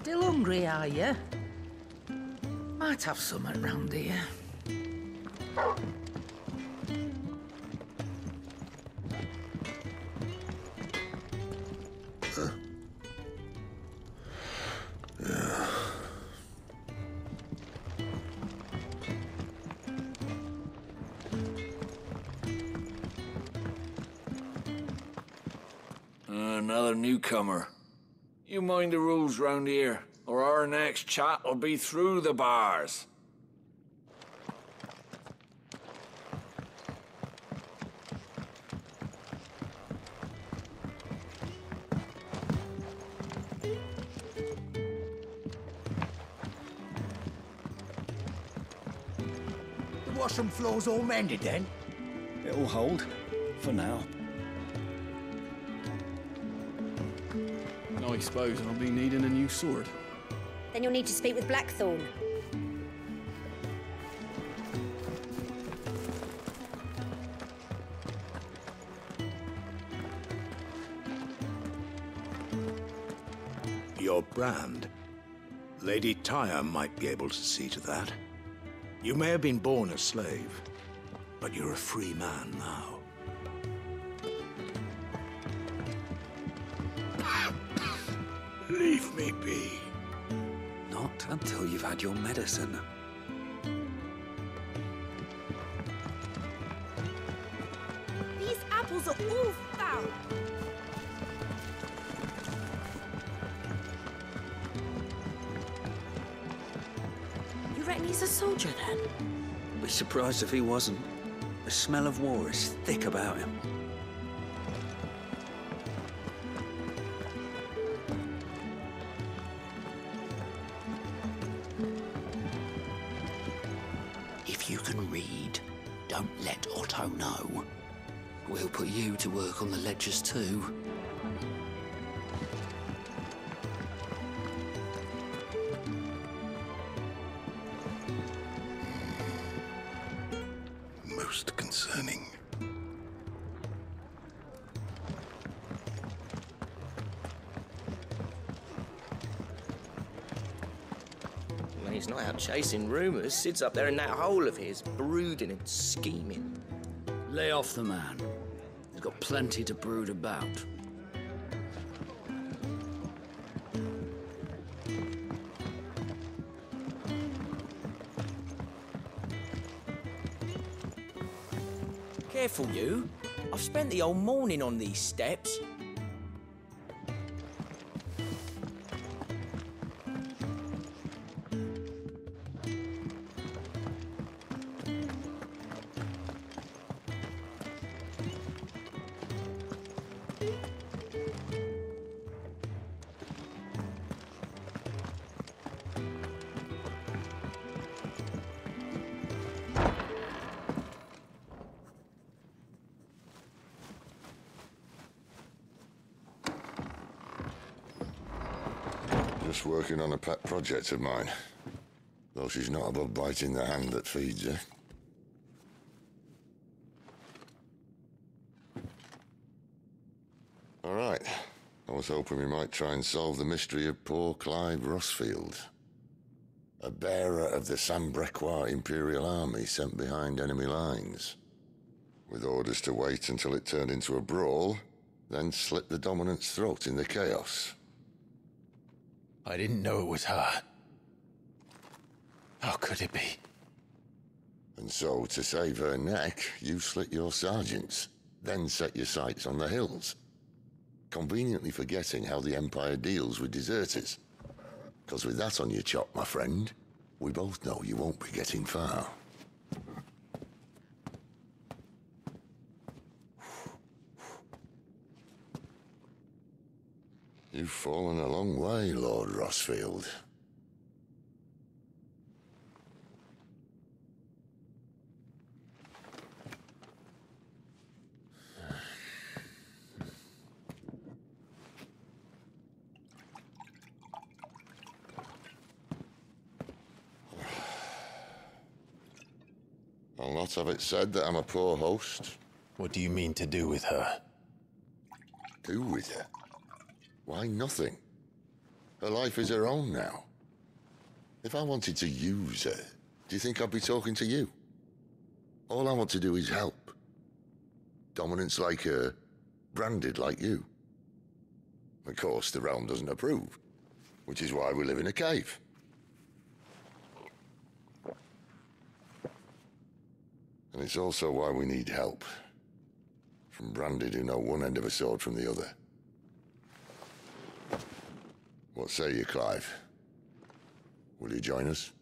Still hungry, are you? Might have something round here. Another newcomer. You mind the rules round here, or our next chat will be through the bars. The washroom floor's all mended then? It'll hold, for now. I suppose I'll be needing a new sword. Then you'll need to speak with Blackthorn. Your brand? Lady Tyre might be able to see to that. You may have been born a slave, but you're a free man now. Leave me be. Not until you've had your medicine. These apples are all foul. You reckon he's a soldier, then? Be surprised if he wasn't. The smell of war is thick about him. If you can read, don't let Otto know. We'll put you to work on the ledgers too. Most concerning. When he's not out chasing rumours, Sid's up there in that hole of his, brooding and scheming. Lay off the man. He's got plenty to brood about. Careful, you. I've spent the whole morning on these steps. Just working on a pet project of mine. Though she's not above biting the hand that feeds her. All right. I was hoping we might try and solve the mystery of poor Clive Rossfield. A bearer of the Sambrequois Imperial Army sent behind enemy lines. With orders to wait until it turned into a brawl, then slit the dominant's throat in the chaos. I didn't know it was her. How could it be? And so, to save her neck, you slit your sergeants, then set your sights on the hills. Conveniently forgetting how the Empire deals with deserters. Because with that on your chop, my friend, we both know you won't be getting far. You've fallen a long way, Lord Rossfield. I'll not have it said that I'm a poor host. What do you mean to do with her? Do with her? Why, nothing. Her life is her own now. If I wanted to use her, do you think I'd be talking to you? All I want to do is help. Dominants like her, branded like you. Of course, the realm doesn't approve, which is why we live in a cave. And it's also why we need help. From branded who know one end of a sword from the other. What say you, Clive? Will you join us?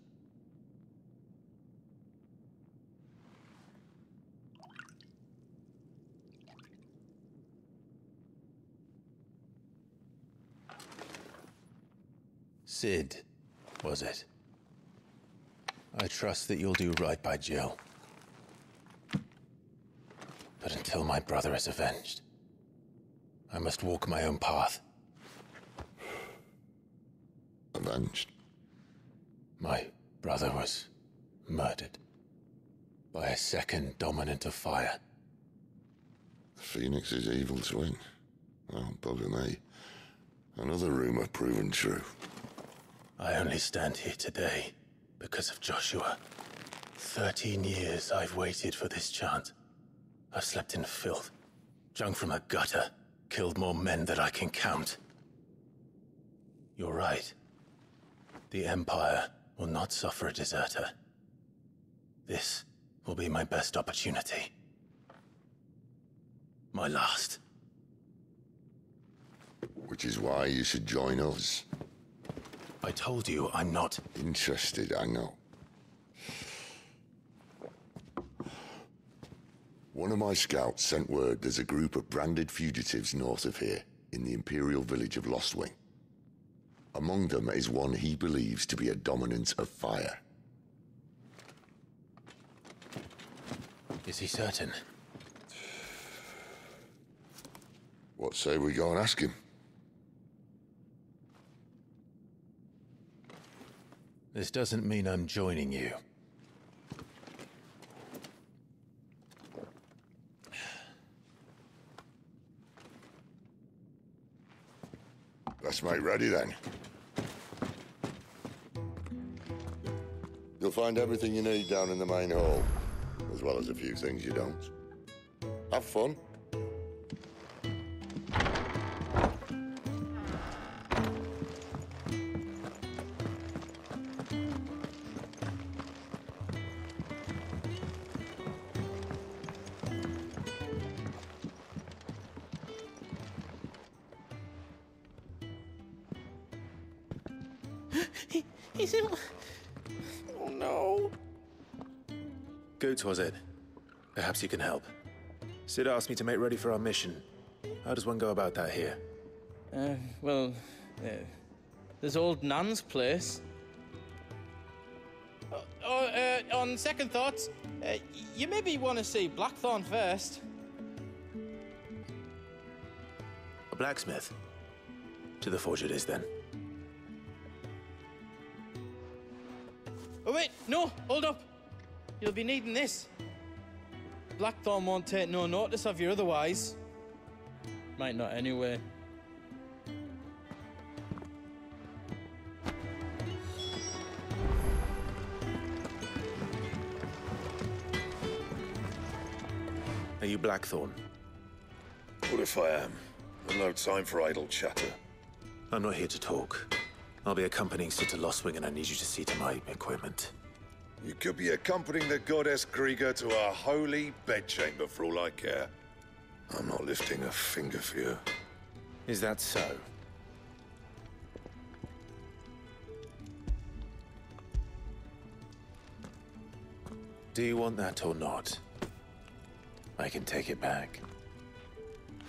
Cid, was it? I trust that you'll do right by Jill. But until my brother is avenged, I must walk my own path. Avenged? My brother was murdered by a second dominant of fire. Phoenix's evil twin. Oh, bugger me. Another rumor proven true. I only stand here today because of Joshua. 13 years I've waited for this chance. I've slept in filth, drunk from a gutter, killed more men than I can count. You're right. The Empire will not suffer a deserter. This will be my best opportunity. My last. Which is why you should join us. I told you I'm not interested, I know. One of my scouts sent word there's a group of branded fugitives north of here, in the Imperial village of Lostwing. Among them is one he believes to be a dominant of fire. Is he certain? What say we go and ask him? This doesn't mean I'm joining you. Let's make ready then. You'll find everything you need down in the main hall, as well as a few things you don't. Have fun. He's in... Oh, no. Goots, was it? Perhaps you can help. Cid asked me to make ready for our mission. How does one go about that here? There's old Nan's place. On second thoughts, you maybe want to see Blackthorn first. A blacksmith? To the forge it is, then. Oh, wait, no, hold up. You'll be needing this. Blackthorn won't take no notice of you otherwise. Might not anyway. Are you Blackthorn? What if I am? I've no time for idle chatter. I'm not here to talk. I'll be accompanying Cid to Lostwing, and I need you to see to my equipment. You could be accompanying the goddess Kriega to our holy bedchamber for all I care. I'm not lifting a finger for you. Is that so? Do you want that or not? I can take it back.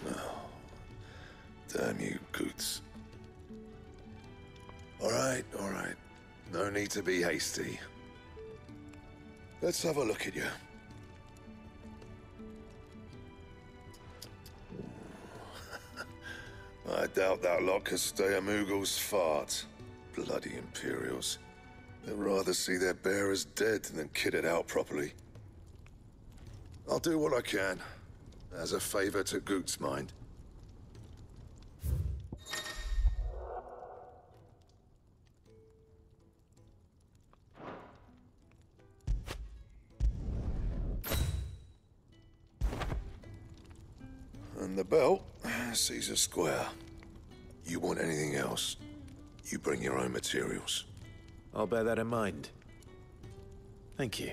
No. Damn you, Goots. All right. No need to be hasty. Let's have a look at you. I doubt that lot could stay a Moogle's fart. Bloody Imperials. They'd rather see their bearers dead than kitted out properly. I'll do what I can, as a favor to Goot's mind. And the belt, Caesar Square. You want anything else, you bring your own materials. I'll bear that in mind. Thank you.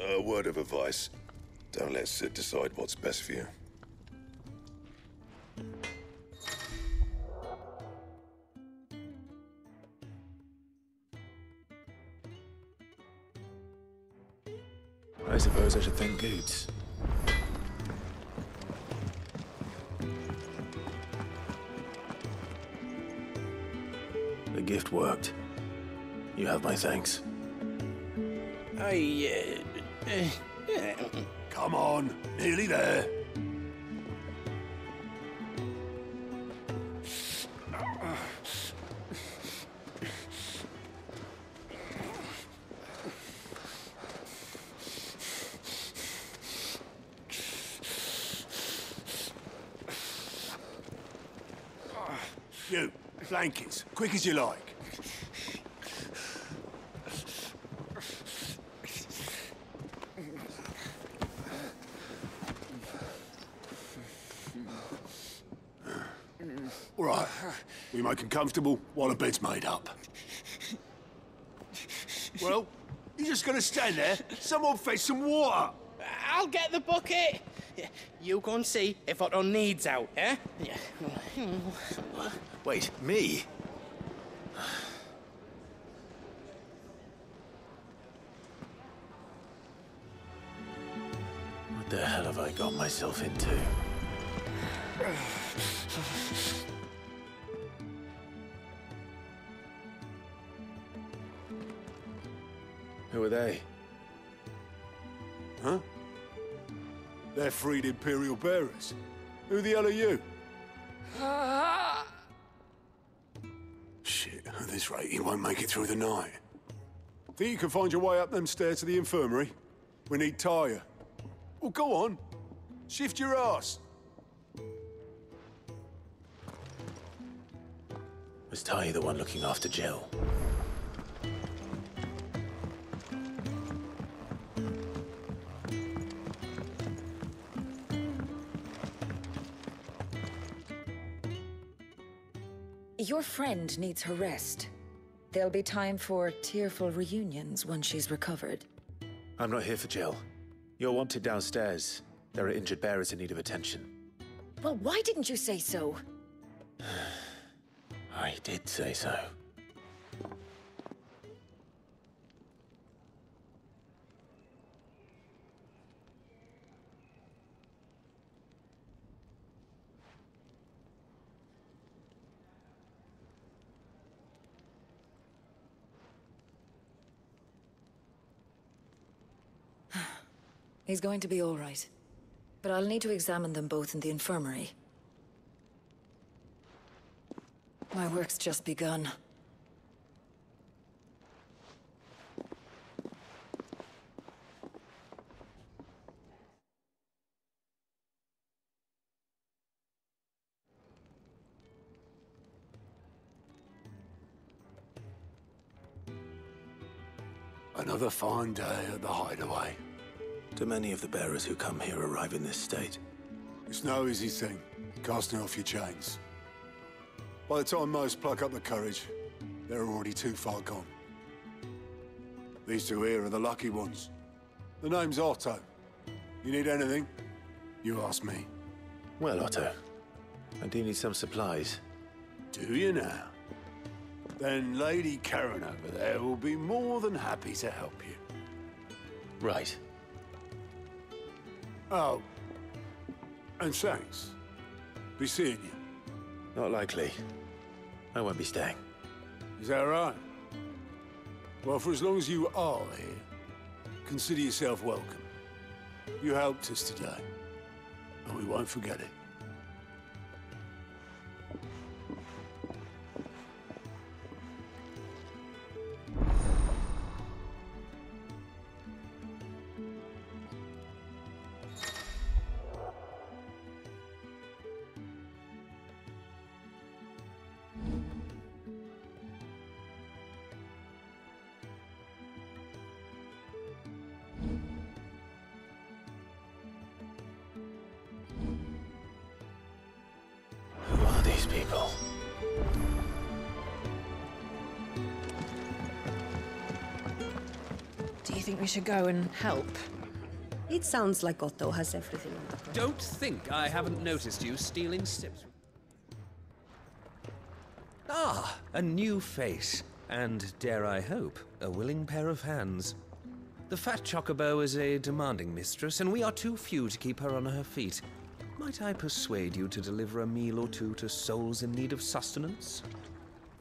A word of advice. Don't let Sid decide what's best for you. I suppose I should thank Goots. The gift worked. You have my thanks. Come on, nearly there. You, blankets, quick as you like. All right, we make them comfortable while the bed's made up. Well, you're just gonna stand there? Someone fetch some water. I'll get the bucket. You go and see if Otto needs out, eh? Wait, me? What the hell have I got myself into? Who are they? Huh? They're freed Imperial bearers. Who the hell are you? Shit, at this rate, he won't make it through the night. Think you can find your way up them stairs to the infirmary? We need Tyre. Well, go on. Shift your ass. Was Ty the one looking after Jill? Your friend needs her rest. There'll be time for tearful reunions once she's recovered. I'm not here for Jill. You're wanted downstairs. There are injured bearers in need of attention. Well, why didn't you say so? I did say so. He's going to be all right. But I'll need to examine them both in the infirmary. My work's just begun. Another fine day at the Hideaway. Do many of the bearers who come here arrive in this state? It's no easy thing, casting off your chains. By the time most pluck up the courage, they're already too far gone. These two here are the lucky ones. The name's Otto. You need anything, you ask me. Well, Otto, I do need some supplies. Do you now? Then Lady Karen over there will be more than happy to help you. Right. Oh, and thanks. Be seeing you. Not likely. I won't be staying. Is that right? Well, for as long as you are here, consider yourself welcome. You helped us today, and we won't forget it. these people. Do you think we should go and help? It sounds like Otto has everything under control. Don't think I haven't noticed you stealing sips. Ah, a new face. And, dare I hope, a willing pair of hands. The fat Chocobo is a demanding mistress, and we are too few to keep her on her feet. Might I persuade you to deliver a meal or two to souls in need of sustenance?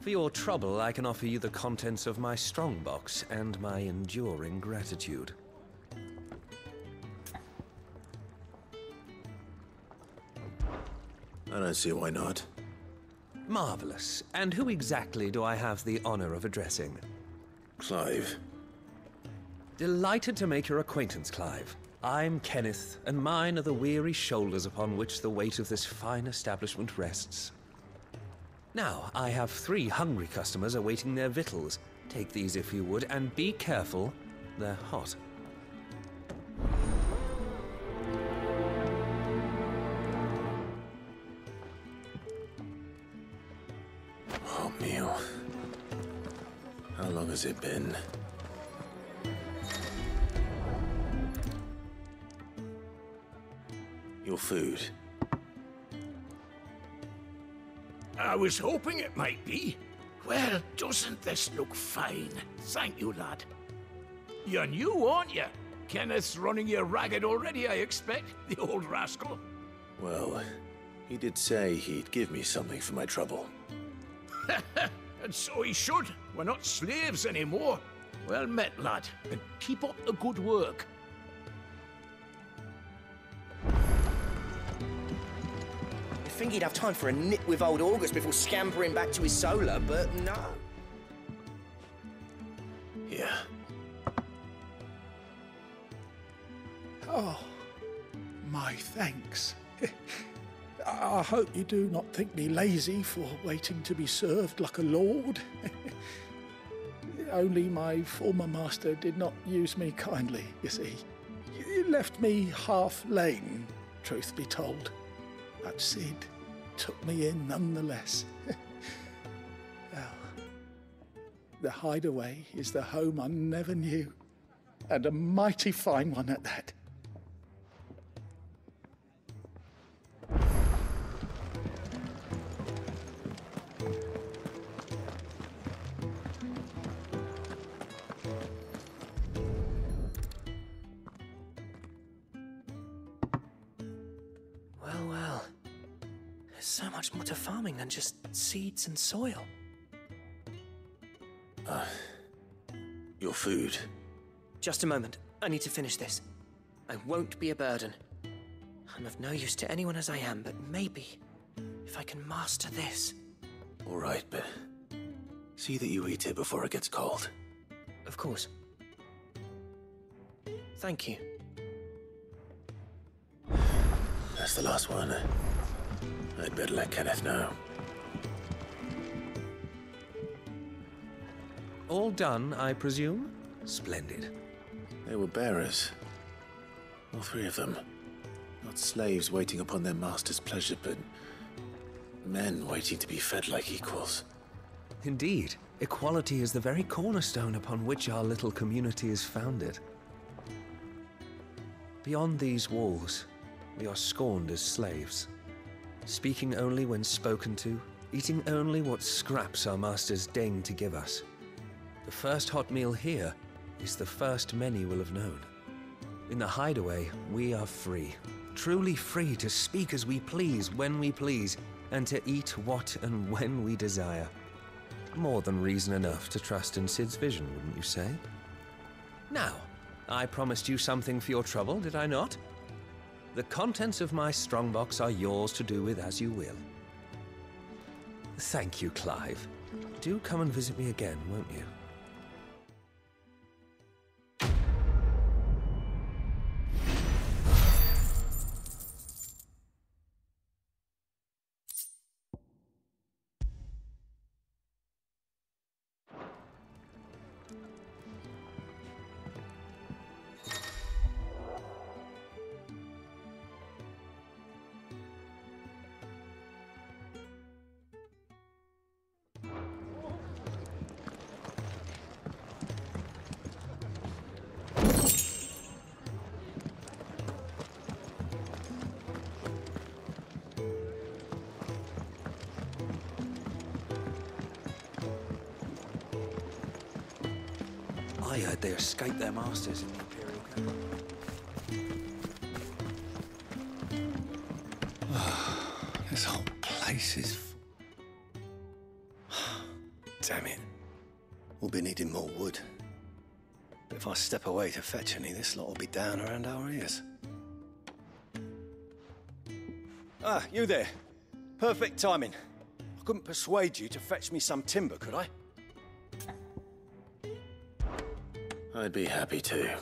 For your trouble, I can offer you the contents of my strongbox and my enduring gratitude. I don't see why not. Marvelous. And who exactly do I have the honor of addressing? Clive. Delighted to make your acquaintance, Clive. I'm Kenneth, and mine are the weary shoulders upon which the weight of this fine establishment rests. Now, I have 3 hungry customers awaiting their victuals. Take these if you would, and be careful, they're hot. Oh, meal. How long has it been? Your food. I was hoping it might be. Well, doesn't this look fine? Thank you, lad. You're new, aren't you? Kenneth's running you ragged already, I expect, the old rascal. Well, he did say he'd give me something for my trouble. And so he should. We're not slaves anymore. Well met, lad, and keep up the good work. You'd think he'd have time for a nip with old August before scampering back to his solar, but no. Yeah. Oh, my thanks. I hope you do not think me lazy for waiting to be served like a lord. Only my former master did not use me kindly, you see. You left me half lame, truth be told. But Sid took me in nonetheless. Well, the Hideaway is the home I never knew, and a mighty fine one at that. Well. There's so much more to farming than just seeds and soil. Your food. Just a moment. I need to finish this. I won't be a burden. I'm of no use to anyone as I am, but maybe if I can master this. All right, but see that you eat it before it gets cold. Of course. Thank you. That's the last one. I'd better let Kenneth know. All done, I presume? Splendid. They were bearers. All 3 of them. Not slaves waiting upon their master's pleasure, but men waiting to be fed like equals. Indeed. Equality is the very cornerstone upon which our little community is founded. Beyond these walls, we are scorned as slaves. Speaking only when spoken to, eating only what scraps our masters deign to give us. The first hot meal here is the first many will have known. In the Hideaway, we are free. Truly free to speak as we please, when we please, and to eat what and when we desire. More than reason enough to trust in Sid's vision, wouldn't you say? Now, I promised you something for your trouble, did I not? The contents of my strongbox are yours to do with as you will. Thank you, Clive. Do come and visit me again, won't you? I heard they escaped their masters in the Imperial camp. This whole place is... Damn it. We'll be needing more wood. But if I step away to fetch any, this lot will be down around our ears. Ah, you there. Perfect timing. I couldn't persuade you to fetch me some timber, could I? I'd be happy to.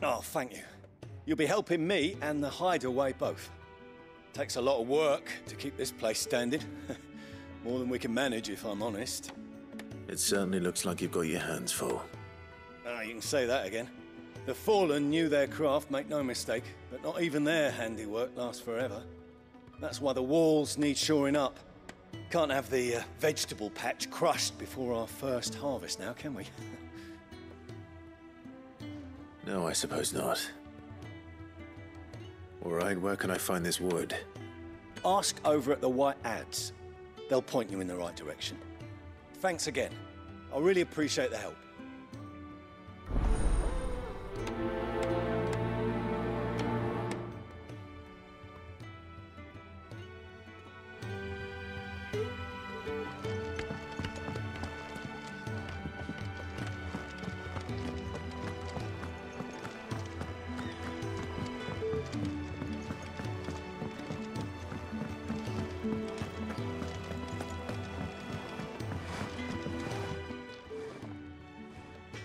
Oh, thank you. You'll be helping me and the hideaway both. Takes a lot of work to keep this place standing. More than we can manage, if I'm honest. It certainly looks like you've got your hands full. Ah, you can say that again. The Fallen knew their craft, make no mistake, but not even their handiwork lasts forever. That's why the walls need shoring up. Can't have the vegetable patch crushed before our first harvest now, can we? No, I suppose not. All right, where can I find this wood? Ask over at the White Adze. They'll point you in the right direction. Thanks again. I really appreciate the help.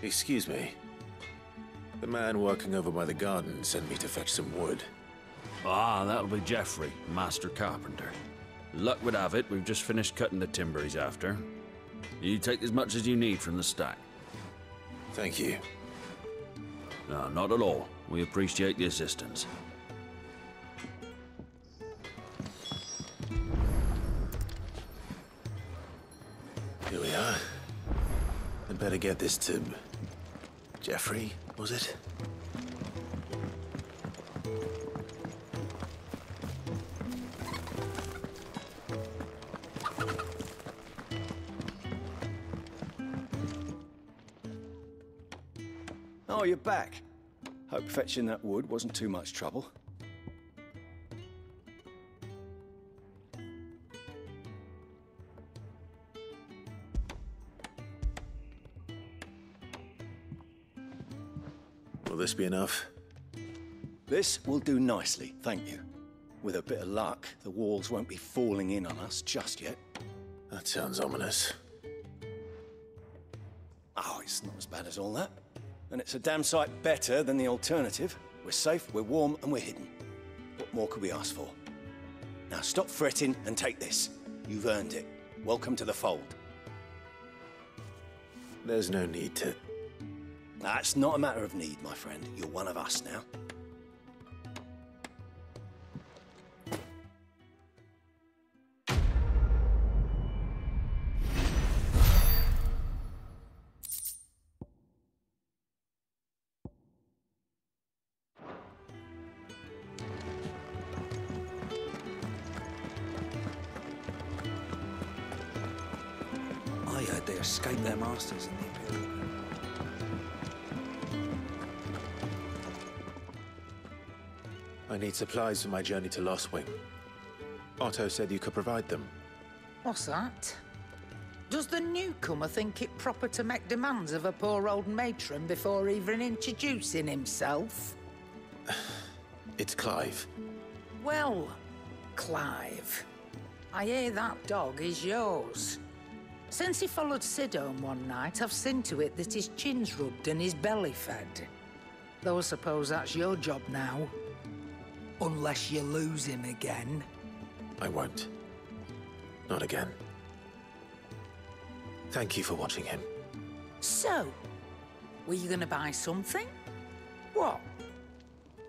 Excuse me. The man working over by the garden sent me to fetch some wood. Ah, that'll be Geoffrey, Master Carpenter. Luck would have it, we've just finished cutting the timber he's after. You take as much as you need from the stack. Thank you. No, not at all. We appreciate the assistance. Here we are. I'd better get this to... Geoffrey, was it? Oh, you're back. Hope fetching that wood wasn't too much trouble. Will this be enough? This will do nicely, thank you. With a bit of luck, the walls won't be falling in on us just yet. That sounds ominous. Oh, it's not as bad as all that. And it's a damn sight better than the alternative. We're safe, we're warm, and we're hidden. What more could we ask for? Now stop fretting and take this. You've earned it. Welcome to the fold. There's no need to... That's not a matter of need, my friend. You're one of us now. I heard they escaped their masters in the Imperial camp. I need supplies for my journey to Lostwing. Otto said you could provide them. What's that? Does the newcomer think it proper to make demands of a poor old matron before even introducing himself? It's Clive. Well, Clive, I hear that dog is yours. Since he followed Sid home one night, I've seen to it that his chin's rubbed and his belly fed. Though I suppose that's your job now. Unless you lose him again. I won't. Not again. Thank you for watching him. So, were you gonna buy something? What?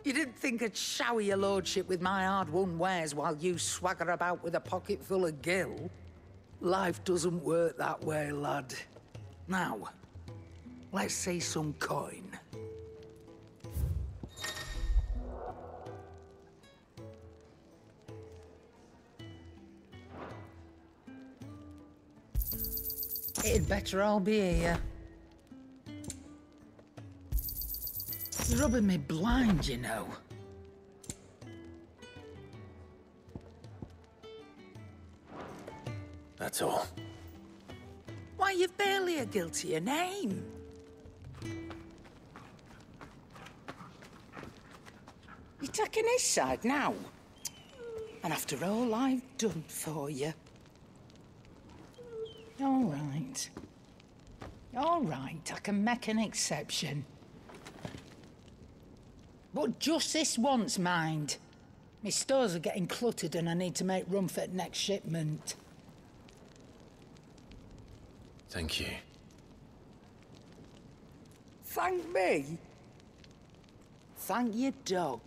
You didn't think I'd shower your lordship with my hard-won wares while you swagger about with a pocket full of gil? Life doesn't work that way, lad. Now, let's see some coin. It'd better all be here. rubbing me blind, you know. That's all. Why, you've barely a guiltier name. You're taking his side now? And after all I've done for you. All right. All right, I can make an exception. But just this once, mind. My stores are getting cluttered and I need to make room for the next shipment. Thank you. Thank me? Thank your dog.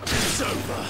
It's over.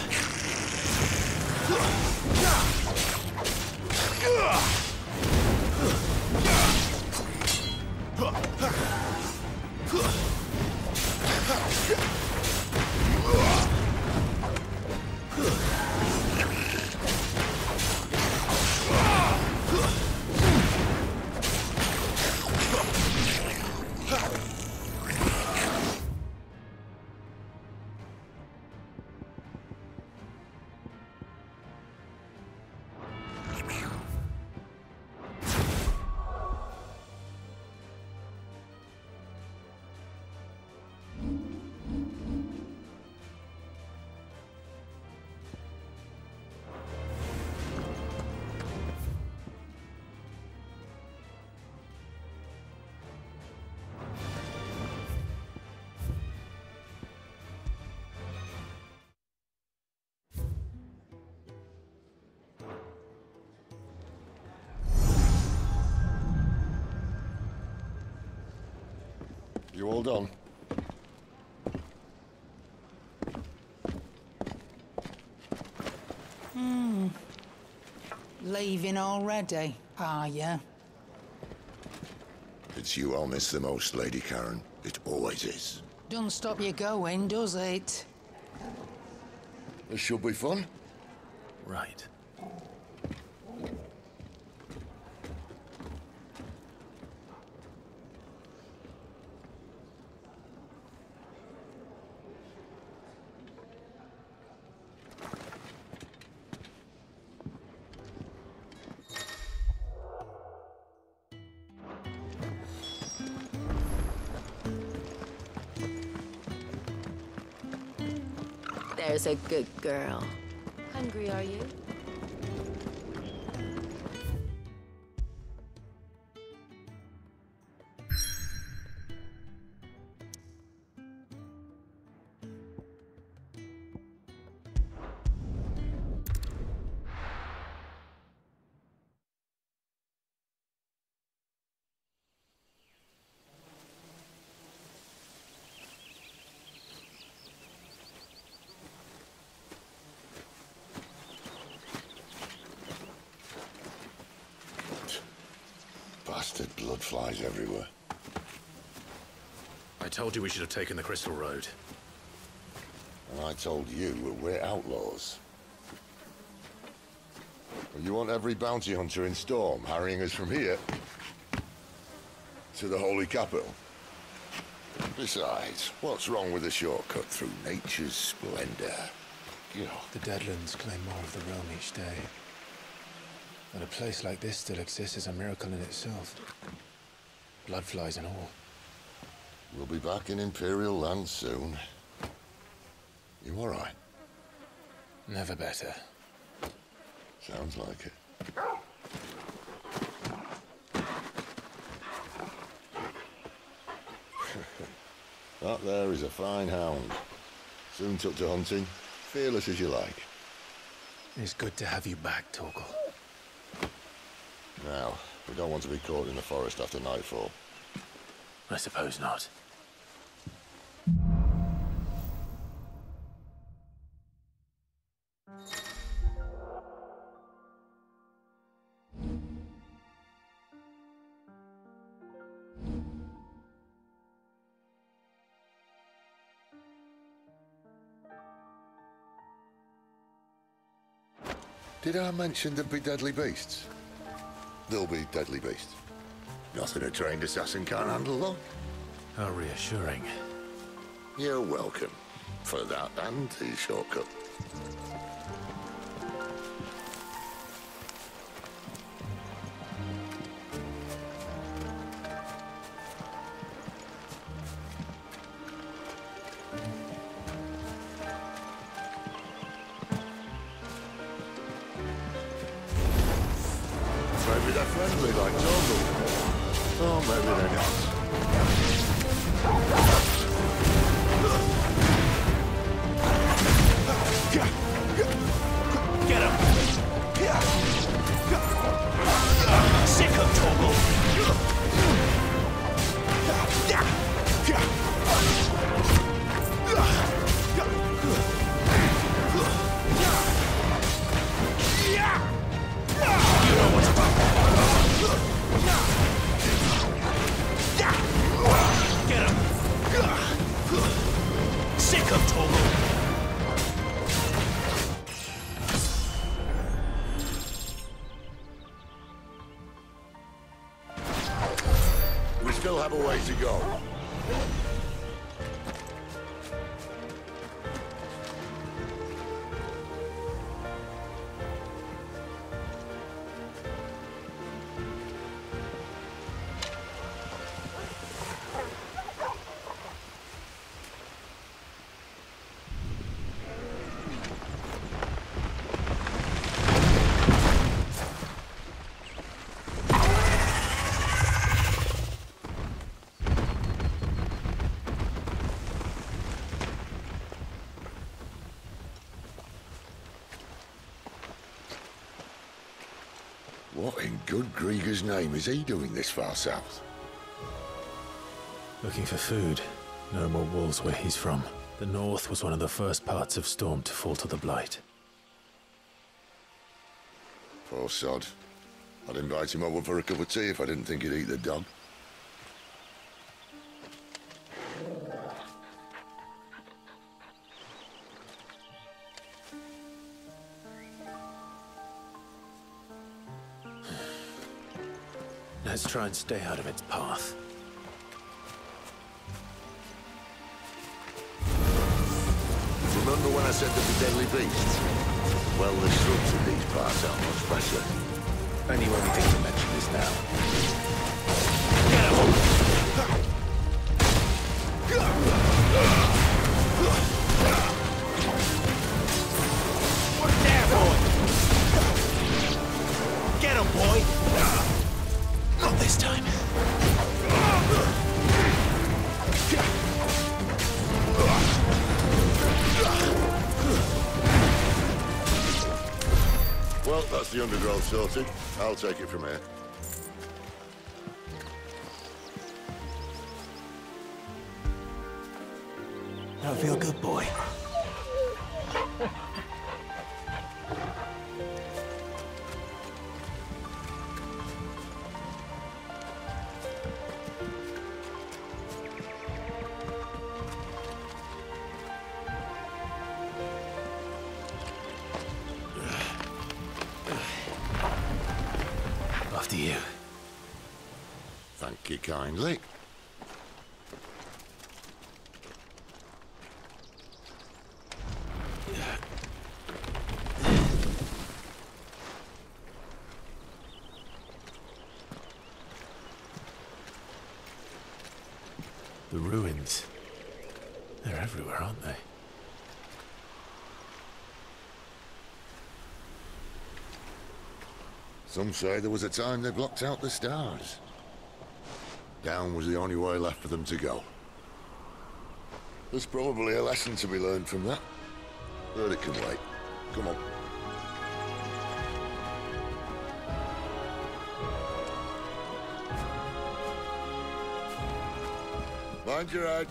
You all done? Leaving already, are you? It's you I'll miss the most, Lady Karen. It always is. Don't stop you going, does it? This should be fun. Right. There's a good girl. Hungry, are you? Bastard blood flies everywhere. I told you we should have taken the Crystal Road. And I told you we're outlaws. Well, you want every bounty hunter in Storm harrying us from here to the Holy Capital? Besides, what's wrong with a shortcut through nature's splendor? The Deadlands claim more of the realm each day. That a place like this still exists is a miracle in itself. Bloodflies and all. We'll be back in Imperial land soon. You all right? Never better. Sounds like it. That there is a fine hound. Soon took to hunting. Fearless as you like. It's good to have you back, Torgal. Now, we don't want to be caught in the forest after nightfall. I suppose not. Did I mention there'd be deadly beasts? There'll be deadly beasts. Nothing a trained assassin can't handle, though. How reassuring. You're welcome. For that and the shortcut. Maybe they're friendly like Torgal. Oh, maybe they're not. Get him! Sick of Torgal! Get him! Sick of Torgal! We still have a way to go. What in good Grieger's name is he doing this far south? Looking for food. No more wolves where he's from. The north was one of the first parts of Storm to fall to the Blight. Poor sod. I'd invite him over for a cup of tea if I didn't think he'd eat the dog. Let's try and stay out of its path. Remember when I said there'd be deadly beasts? Well, the shrubs in these parts are much better. Only when we think to mention this now. What's there, boy? Get him, boy! Not this time. Well, that's the undergrowth sorted. I'll take it from here. That'll feel good, boy. After you. Thank you kindly. The ruins. They're everywhere, aren't they? Some say there was a time they blocked out the stars. Down was the only way left for them to go. There's probably a lesson to be learned from that. But it can wait. Come on. Mind your head.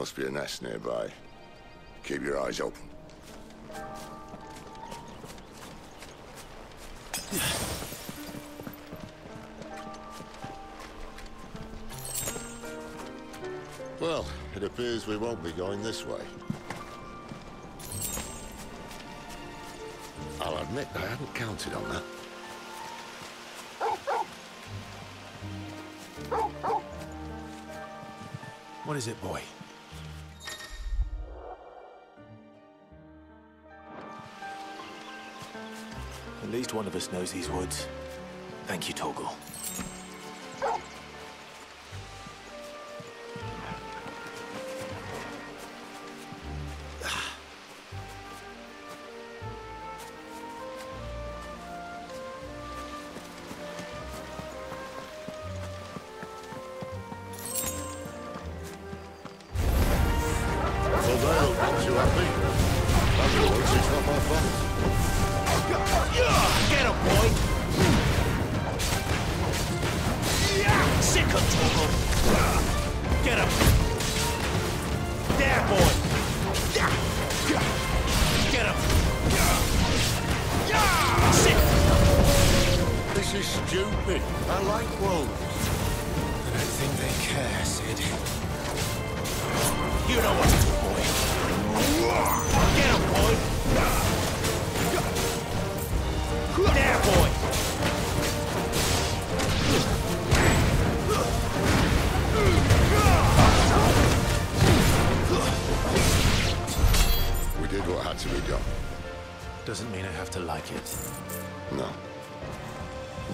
Must be a nest nearby. Keep your eyes open. Well, it appears we won't be going this way. I'll admit I hadn't counted on that. What is it, boy? At least one of us knows these woods. Thank you, Torgal. Doesn't mean I have to like it. No.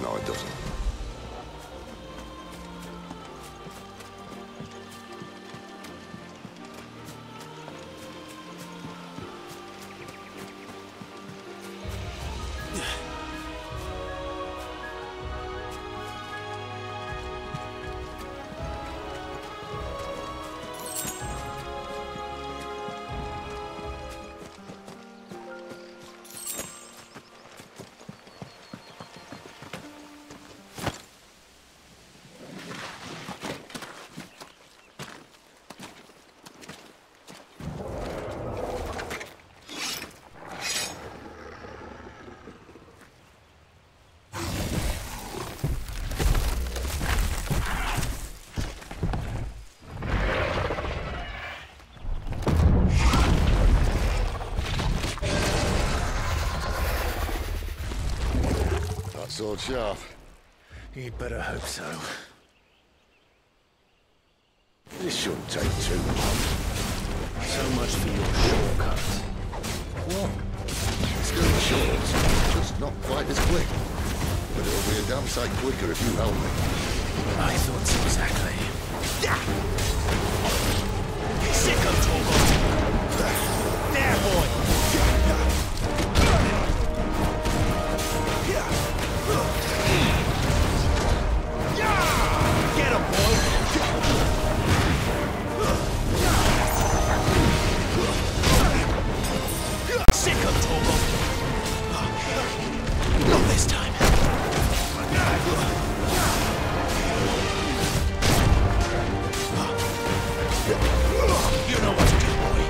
No, it doesn't. sword sharp? You'd better hope so. This shouldn't take too long. So much for your shortcut. What? It's going short, just not quite as quick. But it'll be a damn sight quicker if you help me. I thought so exactly. Sicko, Torgo! There, boy! Get him, boy! Sicko, Torgo! Not this time. You know what to do, boy.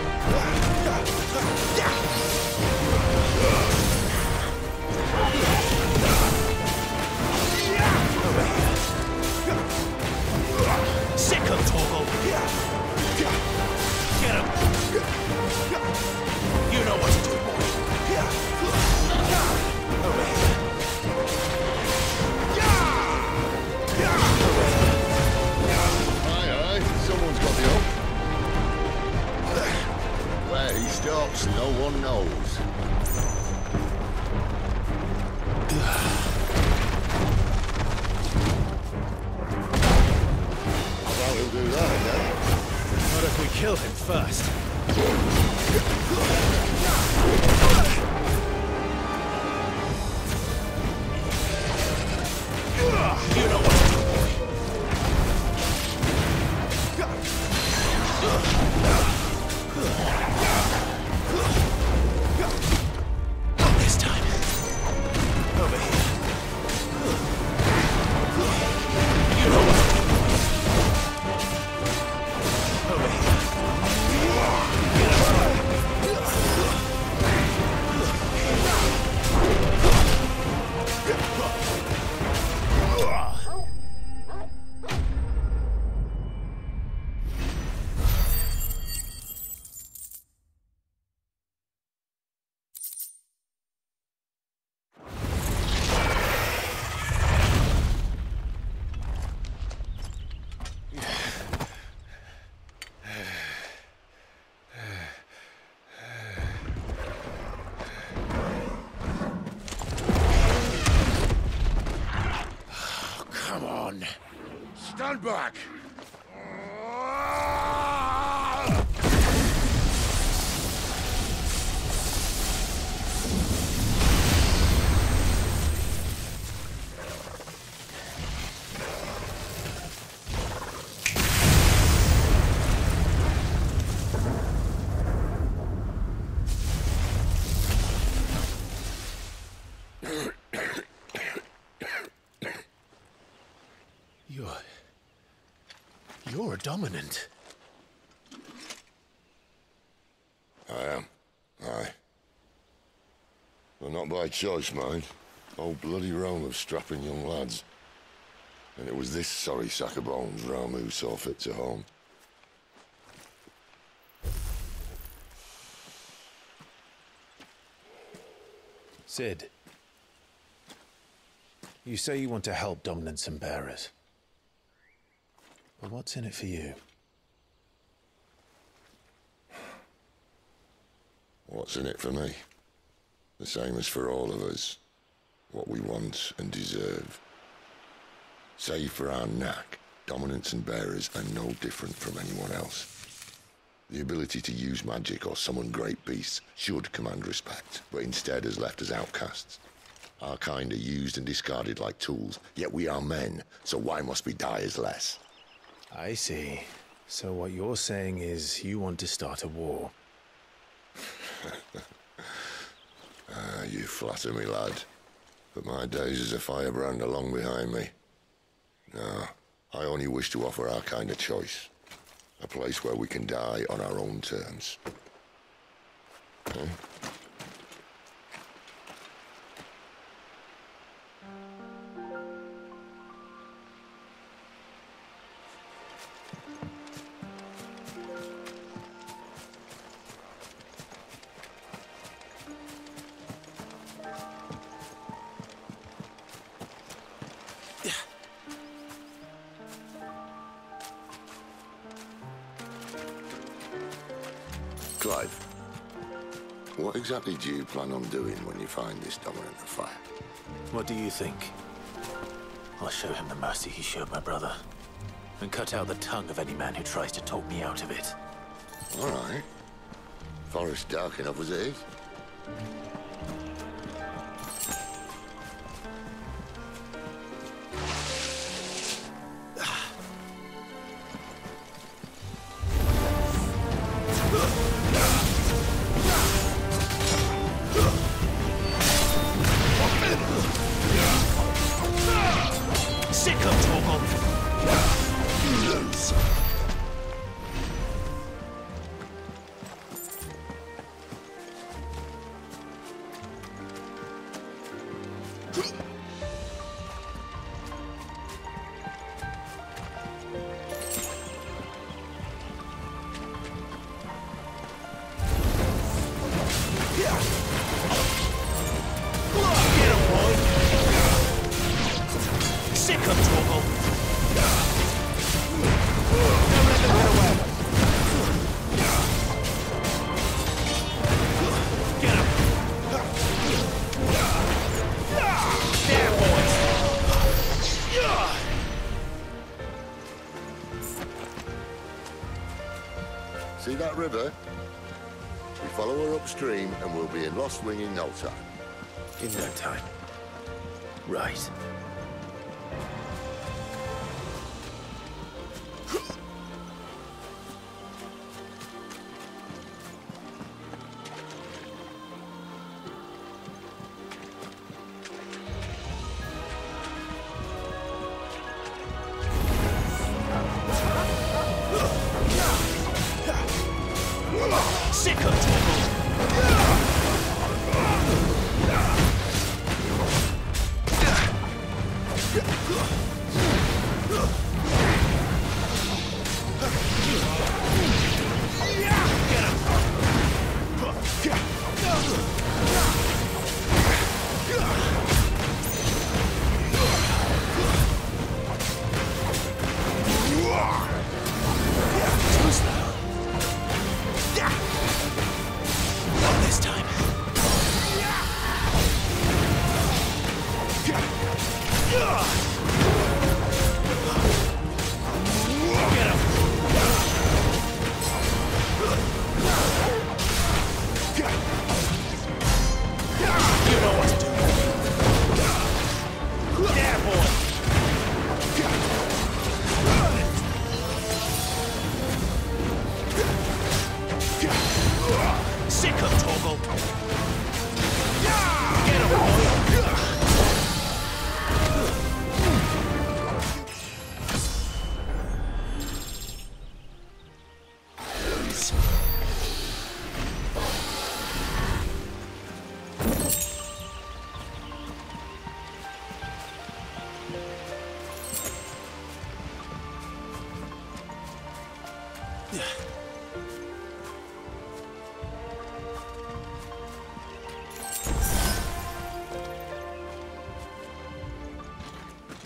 Sicko, Torgo. Get him. You know what to do, boy. Aye, someone's got the up. Where he stops, no one knows. I doubt he'll do that again. Not if we kill him first. You know what to do, boy. Not this time. Over here. You know what to do, boy. Over here. Stand back! You're dominant. I am. Aye. Well, not by choice, mind. Whole bloody realm of strapping young lads. And it was this sorry sack of bones Ramu saw fit to home. Cid, you say you want to help dominants and bearers. But what's in it for you? What's in it for me? The same as for all of us. What we want and deserve. Save for our knack, dominants and bearers are no different from anyone else. The ability to use magic or summon great beasts should command respect, but instead has left us outcasts. Our kind are used and discarded like tools, yet we are men, so why must we die as less? I see. So what you're saying is you want to start a war. You flatter me, lad. But my days as a firebrand are long behind me. No, I only wish to offer our kind of choice. A place where we can die on our own terms. Okay? Clive, what exactly do you plan on doing when you find this Dominant of Fire? What do you think? I'll show him the mercy he showed my brother, and cut out the tongue of any man who tries to talk me out of it. All right. Forest dark enough as it is. See that river? We follow her upstream and we'll be in Lost Wing in no time. In no time. Right.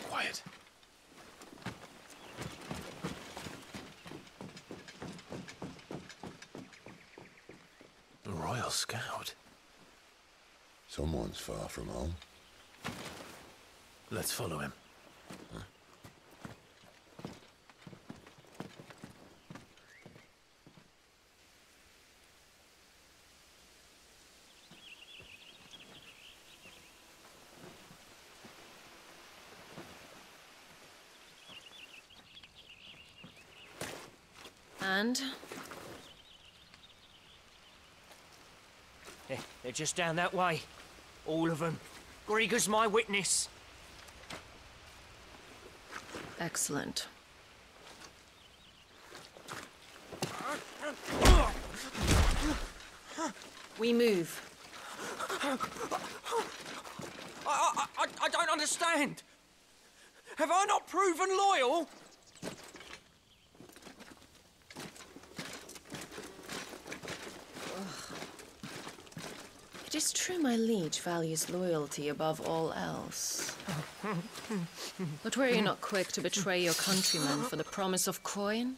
Quiet. A Royal Scout. Someone's far from home. Let's follow him. And? They're just down that way. All of them. Grieger's my witness. Excellent. We move. I don't understand. Have I not proven loyal? It is true my liege values loyalty above all else. But were you not quick to betray your countrymen for the promise of coin?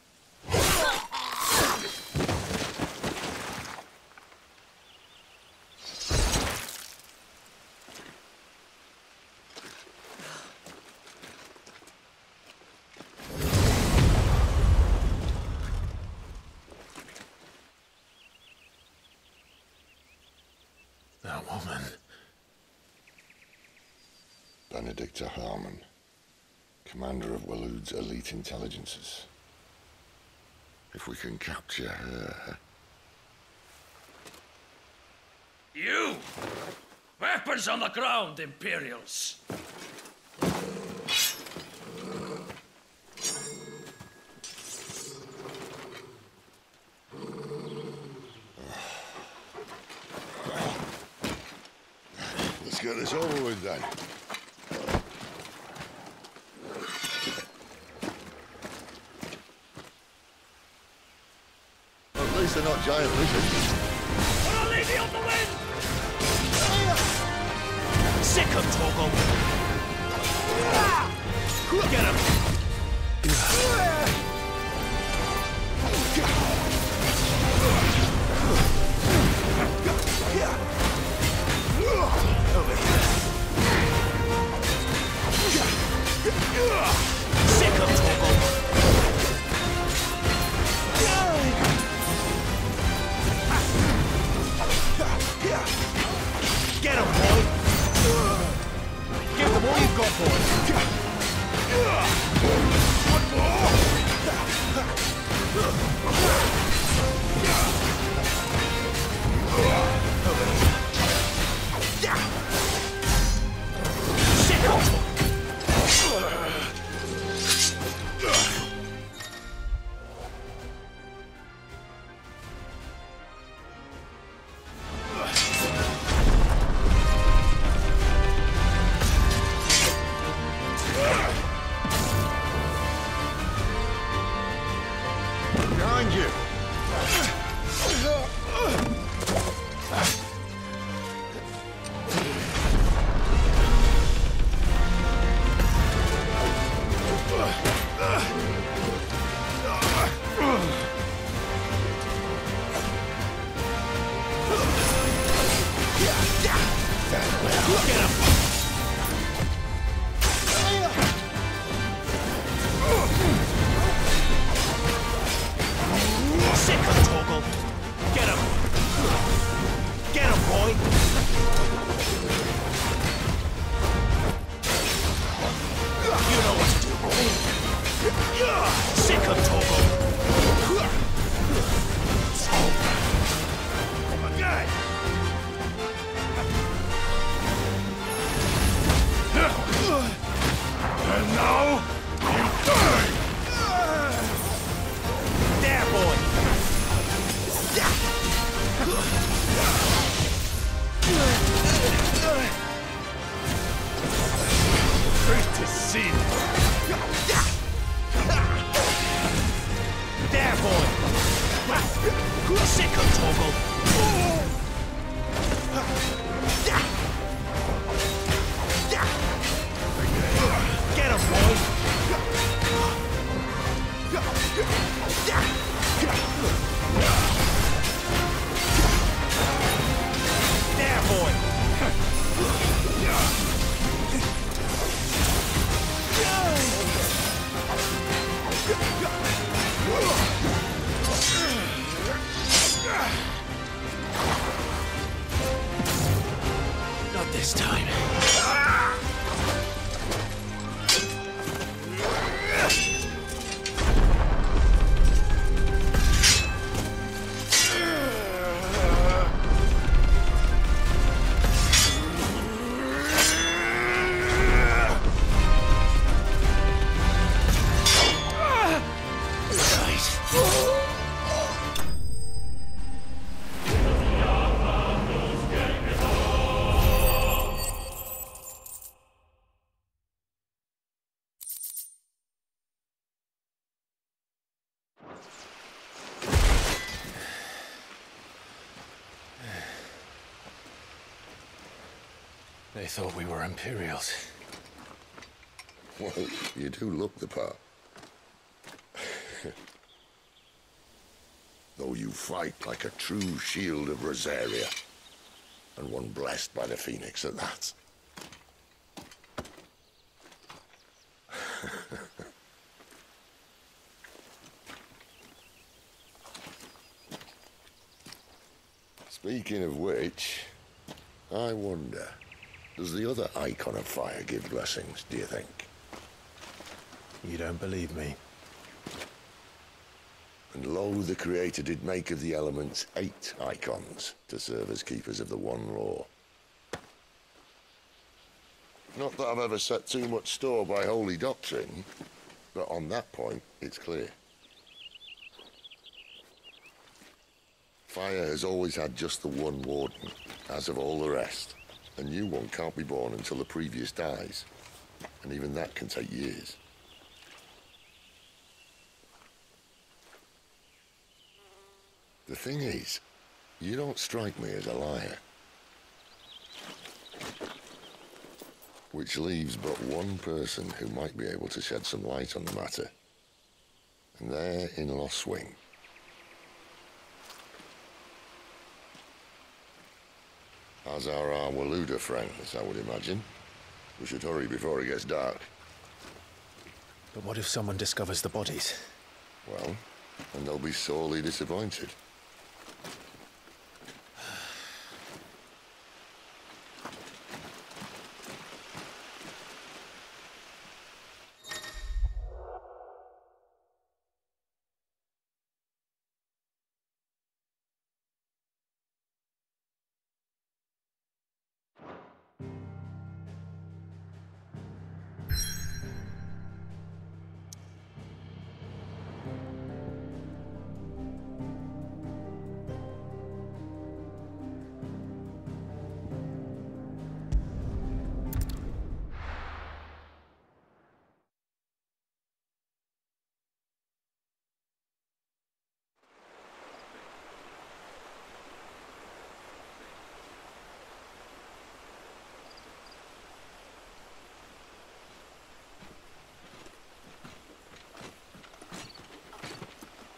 that woman? Benedicta Harmon, commander of Waloed's elite intelligences. If we can capture her... You! Weapons on the ground, Imperials! Let's get this over with then. At least they're not giant lizards. I'll leave you on the wind! Sick of Torgal! Get him! Over here. Sick of Torgal! Get him, boy! Give him all you've got, boy! One more! Sick of Behind you! Sick of Torgal! Get him! Get him, boy! You know what to do, boy! Sick of Torgal! Again! And now, you die! There, boy! Great to see you. There, boy! Sick of Torgal! Get him, boy! There, boy! Not this time. They thought we were Imperials. Well, you do look the part. Though you fight like a true shield of Rosaria. And one blessed by the Phoenix at that. Speaking of which, I wonder, does the other icon of fire give blessings, do you think? You don't believe me? And lo, the Creator did make of the elements 8 icons to serve as keepers of the one law. Not that I've ever set too much store by holy doctrine, but on that point, it's clear. Fire has always had just the one warden, as of all the rest. A new one can't be born until the previous dies, and even that can take years. The thing is, you don't strike me as a liar. Which leaves but one person who might be able to shed some light on the matter. And they're in Lostwing. As are our Waluda friends, I would imagine. We should hurry before it gets dark. But what if someone discovers the bodies? Well, and they'll be sorely disappointed.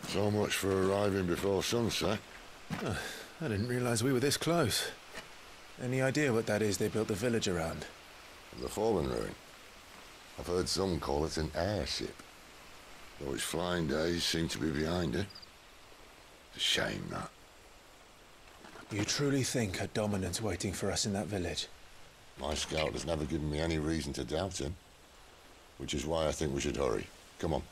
So much for arriving before sunset. Oh, I didn't realize we were this close. Any idea what that is they built the village around? The fallen ruin. I've heard some call it an airship. Though its flying days seem to be behind it. It's a shame, that. You truly think a dominant's waiting for us in that village? My scout has never given me any reason to doubt him. Which is why I think we should hurry. Come on.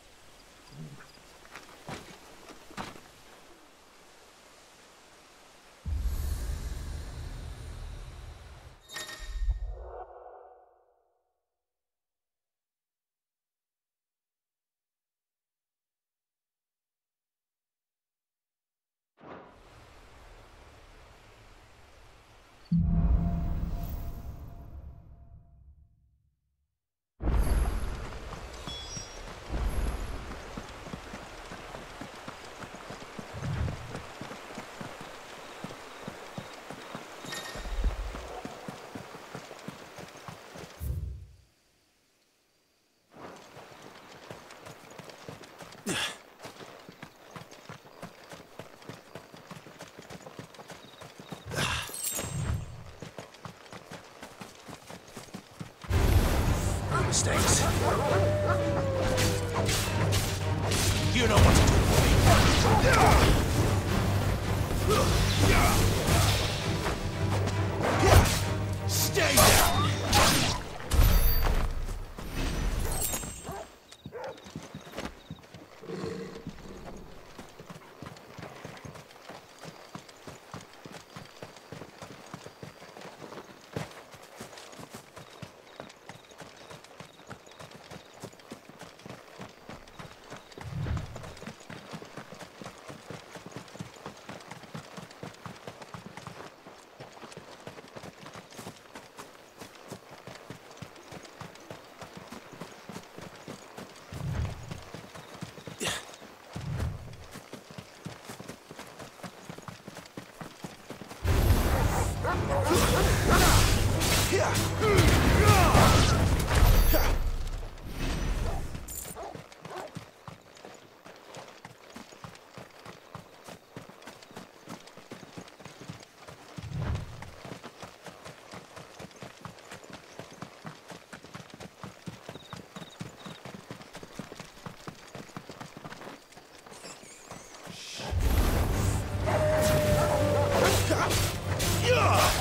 Mistakes. You know what to do for me. Stay down.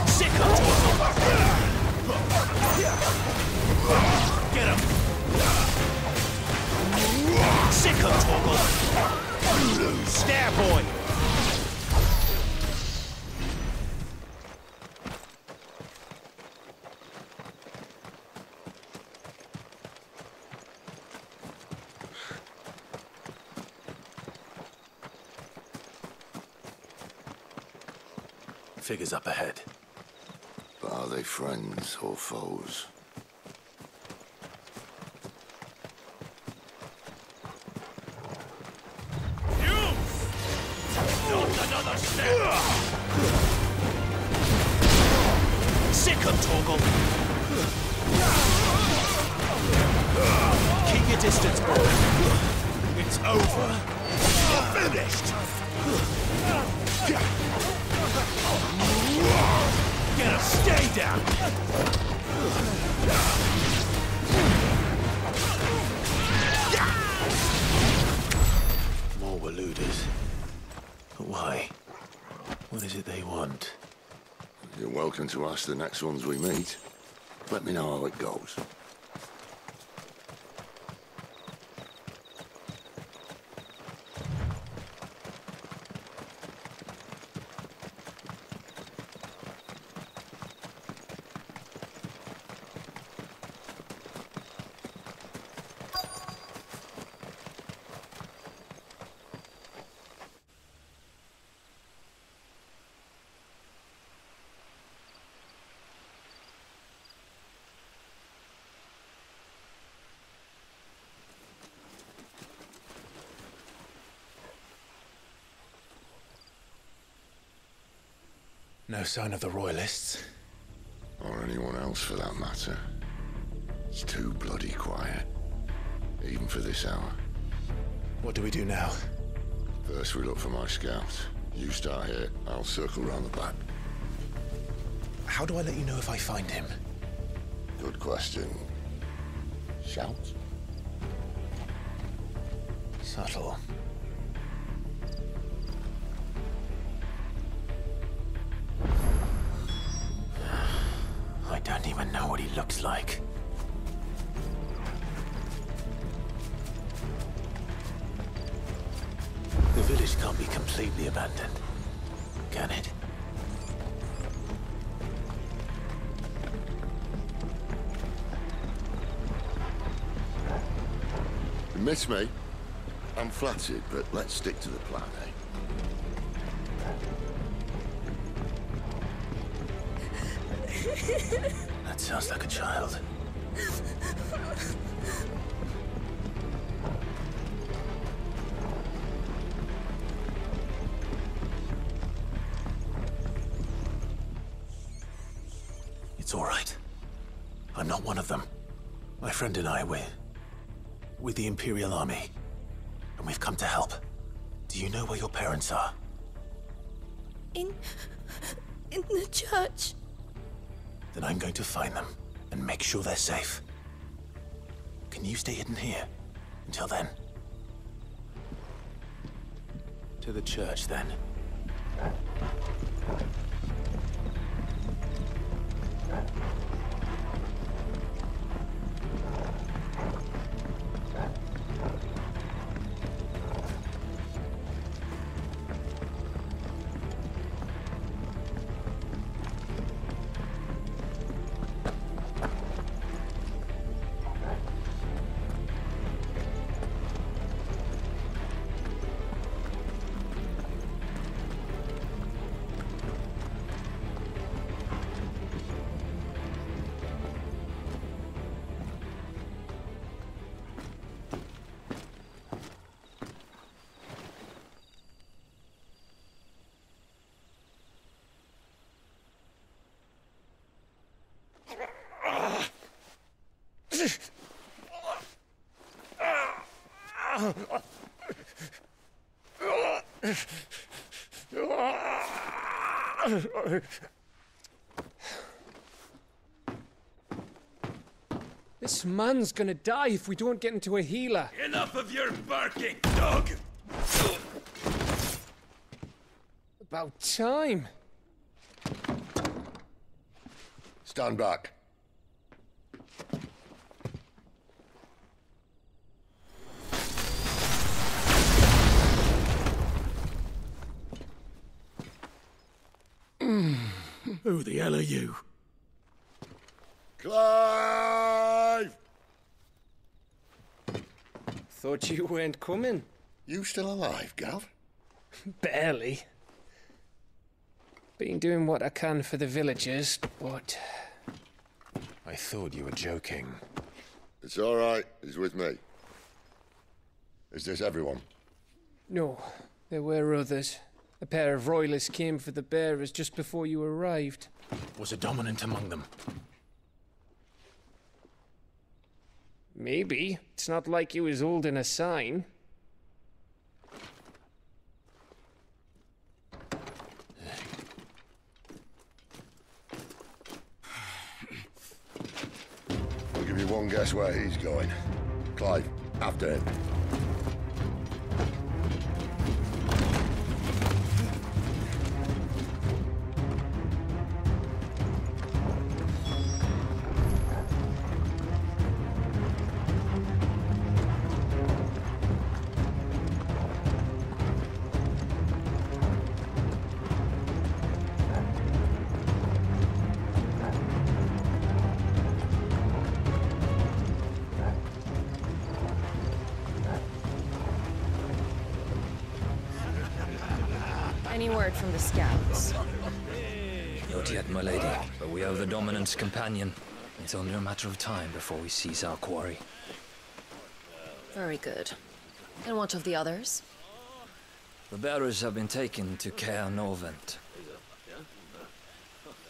Sick of there, boy! Figures up ahead. But are they friends or foes? Not another step! Sick of Torgal! Keep your distance, boy. It's over. You're finished! Get up, stay down! More Waluders. But why? What is it they want? You're welcome to ask the next ones we meet. Let me know how it goes. No sign of the Royalists. Or anyone else for that matter. It's too bloody quiet. Even for this hour. What do we do now? First we look for my scouts. You start here, I'll circle round the back. How do I let you know if I find him? Good question. Shout? Subtle. I don't even know what he looks like. The village can't be completely abandoned, can it? You miss me? I'm flattered, but let's stick to the plan, eh? That sounds like a child. It's all right. I'm not one of them. My friend and I, we're with the Imperial Army. And we've come to help. Do you know where your parents are? In the church. Then I'm going to find them and make sure they're safe. Can you stay hidden here until then? To the church, then. This man's gonna die if we don't get into a healer. Enough of your barking, dog! About time. Stand back. of you. Clive! Thought you weren't coming. You still alive, Gav? Barely. Been doing what I can for the villagers, but... I thought you were joking. It's all right. He's with me. Is this everyone? No, there were others. A pair of royalists came for the bearers just before you arrived. Was a dominant among them? Maybe. It's not like he was holding a sign. I'll give you one guess where he's going. Clive, after him. Any word from the scouts? Not yet, my lady, but we have the Dominant's companion. It's only a matter of time before we seize our quarry. Very good. And what of the others? The bearers have been taken to Caer Norvent.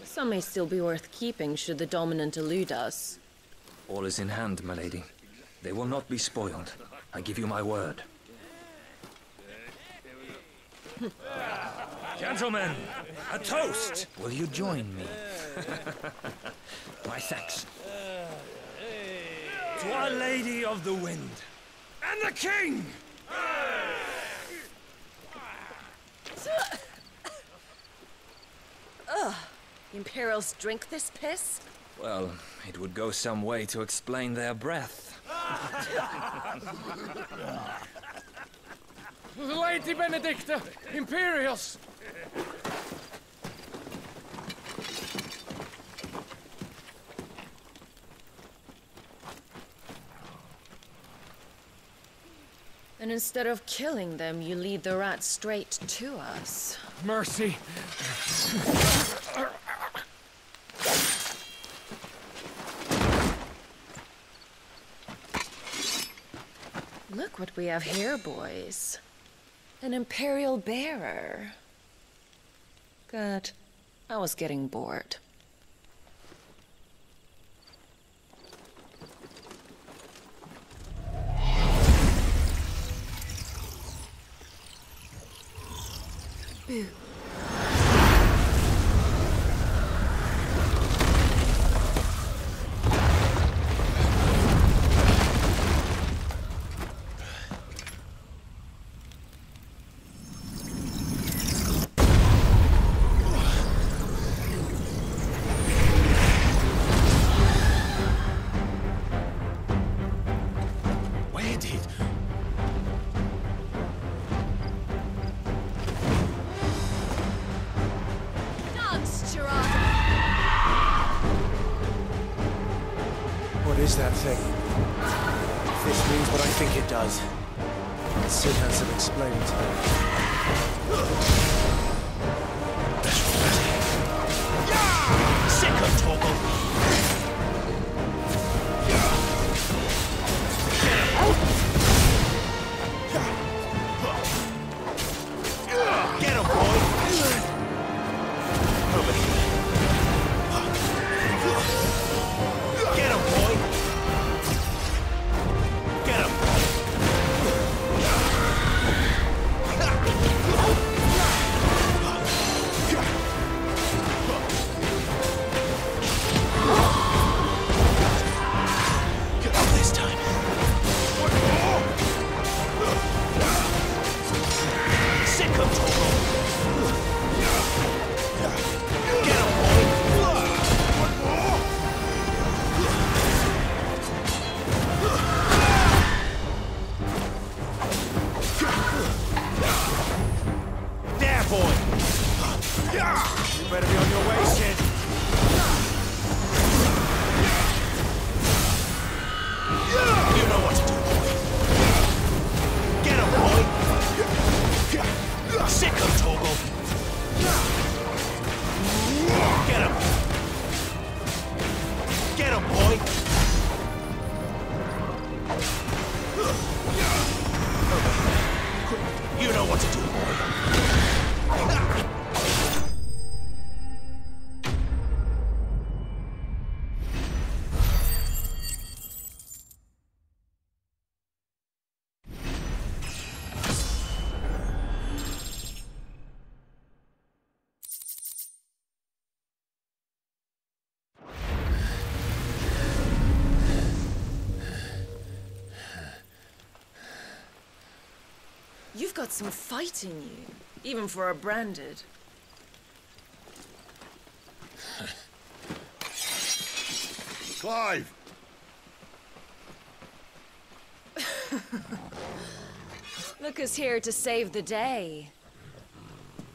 Some may still be worth keeping should the Dominant elude us. All is in hand, my lady. They will not be spoiled. I give you my word. Gentlemen, a toast! Will you join me? My thanks. To Our Lady of the Wind. And the King! Ugh. Imperials drink this piss? Well, it would go some way to explain their breath. Lady Benedicta! Imperials! And instead of killing them, you lead the rats straight to us. Mercy! Look what we have here, boys. An Imperial bearer. Good. I was getting bored. Boo. What is that thing? If this means what I think it does, Cid has some explaining to do. Second toggle. Get him, boy! Over here. Get him, boy! Get him! Get him, boy! You know what to do, boy. You've got some fight in you, even for a branded. Clive! Look who's here to save the day.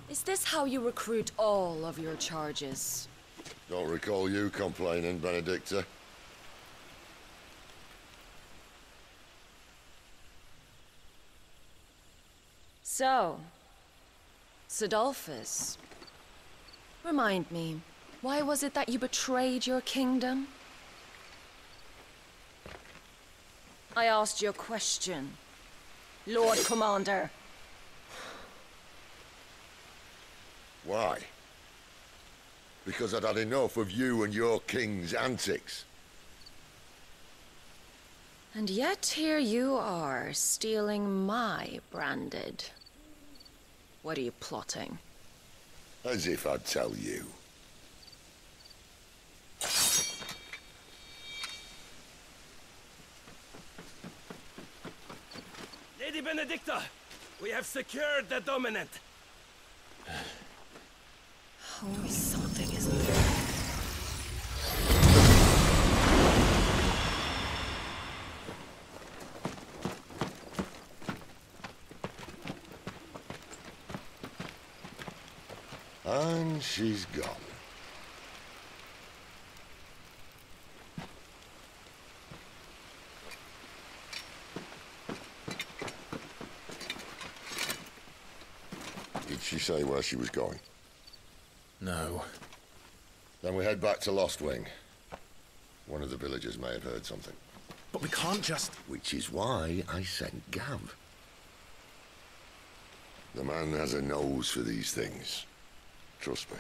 Is this how you recruit all of your charges? Don't recall you complaining, Benedicta. So, Sidolphus, remind me, why was it that you betrayed your kingdom? I asked you a question, Lord Commander. Why? Because I'd had enough of you and your king's antics. And yet here you are, stealing my branded. What are you plotting? As if I'd tell you. Lady Benedicta, we have secured the Dominant. Always something, isn't there? And she's gone. Did she say where she was going? No. Then we head back to Lostwing. One of the villagers may have heard something. But we can't just... Which is why I sent Gav. The man has a nose for these things. Trust me.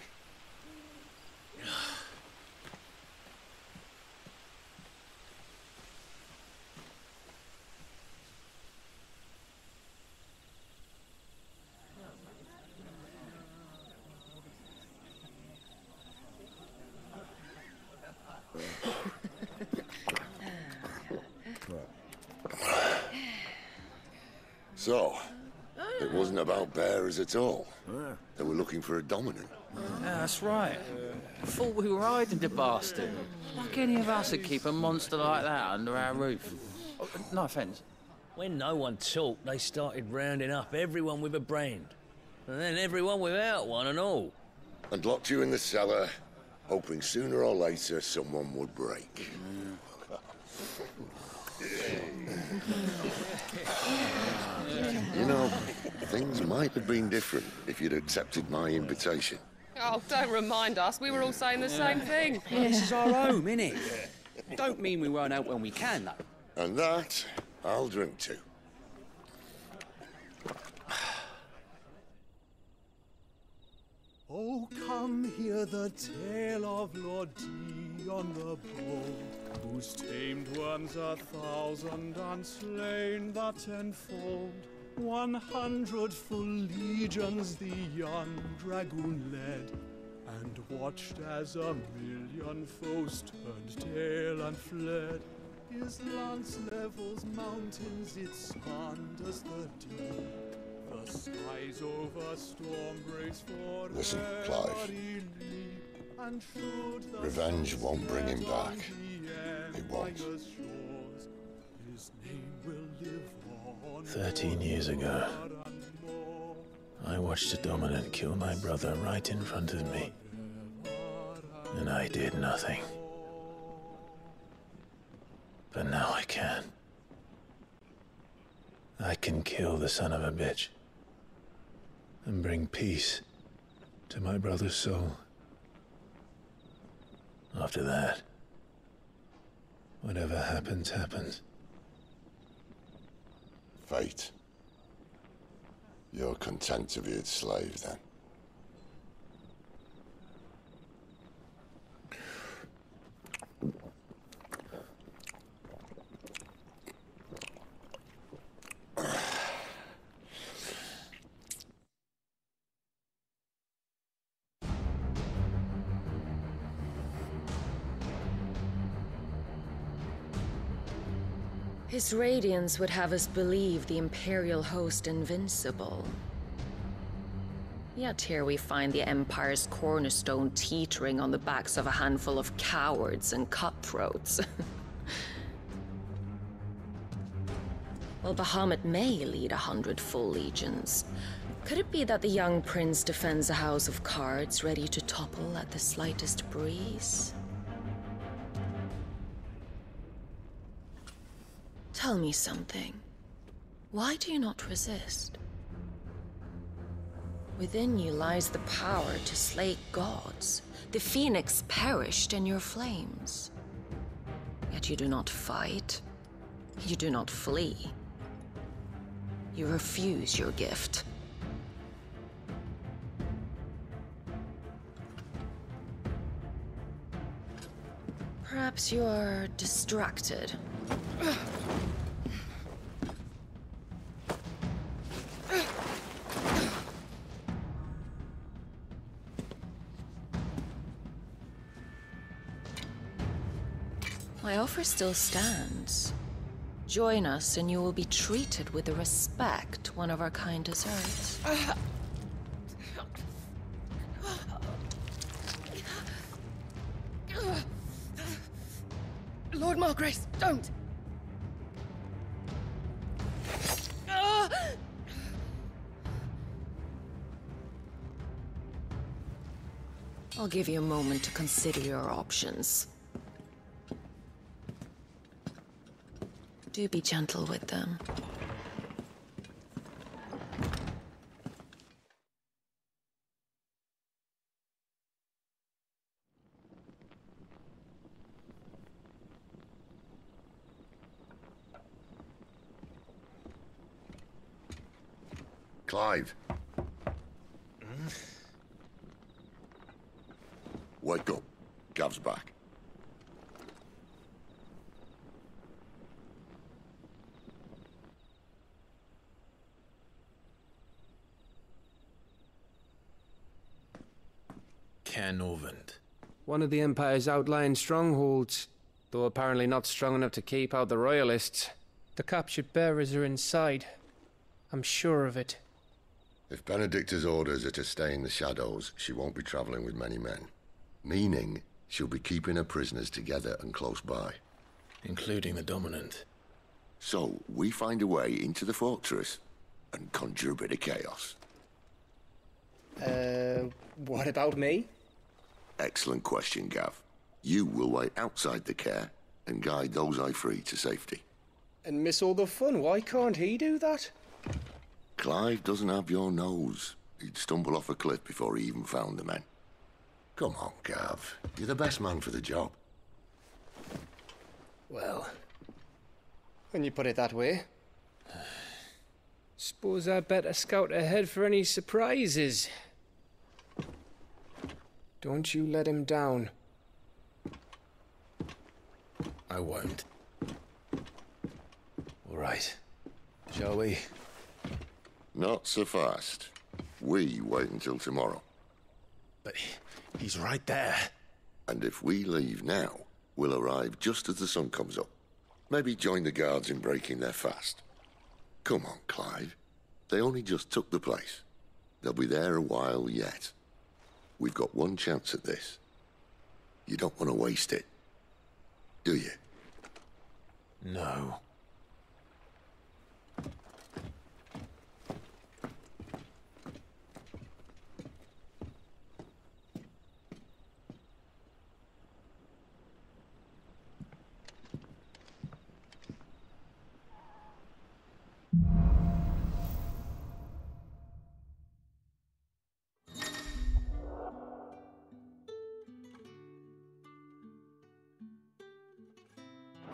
So, it wasn't about bearers at all. They were looking for a dominant. Yeah, that's right. I thought we were hiding the bastard. Like any of us would keep a monster like that under our roof. Oh, no offence. When no one talked, they started rounding up everyone with a brand. And then everyone without one and all. And locked you in the cellar, hoping sooner or later someone would break. You know, things might have been different if you'd accepted my invitation. Oh, don't remind us. We were all saying the same thing. Well, this is our home, innit? Don't mean we won't help when we can, though. And that, I'll drink to. Oh, come hear the tale of Lord Dion the Bold, who's tamed worms 1,000 and slain the 10-fold. 100 full legions the young dragoon led, and watched as 1,000,000 foes turned tail and fled. His lance levels mountains, it sanders the deep. The skies over storm breaks for Listen, Clive. and should the Revenge won't bring him back. It won't. His name will live on 13 years ago, I watched a dominant kill my brother right in front of me. And I did nothing. But now I can. I can kill the son of a bitch. And bring peace to my brother's soul. After that, Whatever happens, happens. Fate. You're content to be its slave, then? His radiance would have us believe the Imperial host invincible. Yet here we find the Empire's cornerstone teetering on the backs of a handful of cowards and cutthroats. Well, Bahamut may lead 100 full legions. Could it be that the young prince defends a house of cards ready to topple at the slightest breeze? Tell me something. Why do you not resist? Within you lies the power to slay gods. The phoenix perished in your flames. Yet you do not fight. You do not flee. You refuse your gift. Perhaps you are distracted. My offer still stands. Join us and you will be treated with the respect one of our kind deserves. Lord Margrace, don't! I'll give you a moment to consider your options. Do be gentle with them. Clive. Wake up. Gav's back. Canovant. One of the Empire's outlying strongholds, though apparently not strong enough to keep out the Royalists. The captured bearers are inside. I'm sure of it. If Benedicta's orders are to stay in the shadows, she won't be traveling with many men. Meaning, she'll be keeping her prisoners together and close by. Including the Dominant. So, we find a way into the fortress and conjure a bit of chaos. What about me? Excellent question, Gav. You will wait outside the care and guide those I free to safety. And miss all the fun. Why can't he do that? Clive doesn't have your nose. He'd stumble off a cliff before he even found the men. Come on, Gav. You're the best man for the job. Well, when you put it that way. Suppose I'd better scout ahead for any surprises. Don't you let him down. I won't. All right. Shall we? Not so fast. We wait until tomorrow. But he's right there. And if we leave now, we'll arrive just as the sun comes up. Maybe join the guards in breaking their fast. Come on, Clive. They only just took the place. They'll be there a while yet. We've got one chance at this. You don't want to waste it, do you? No.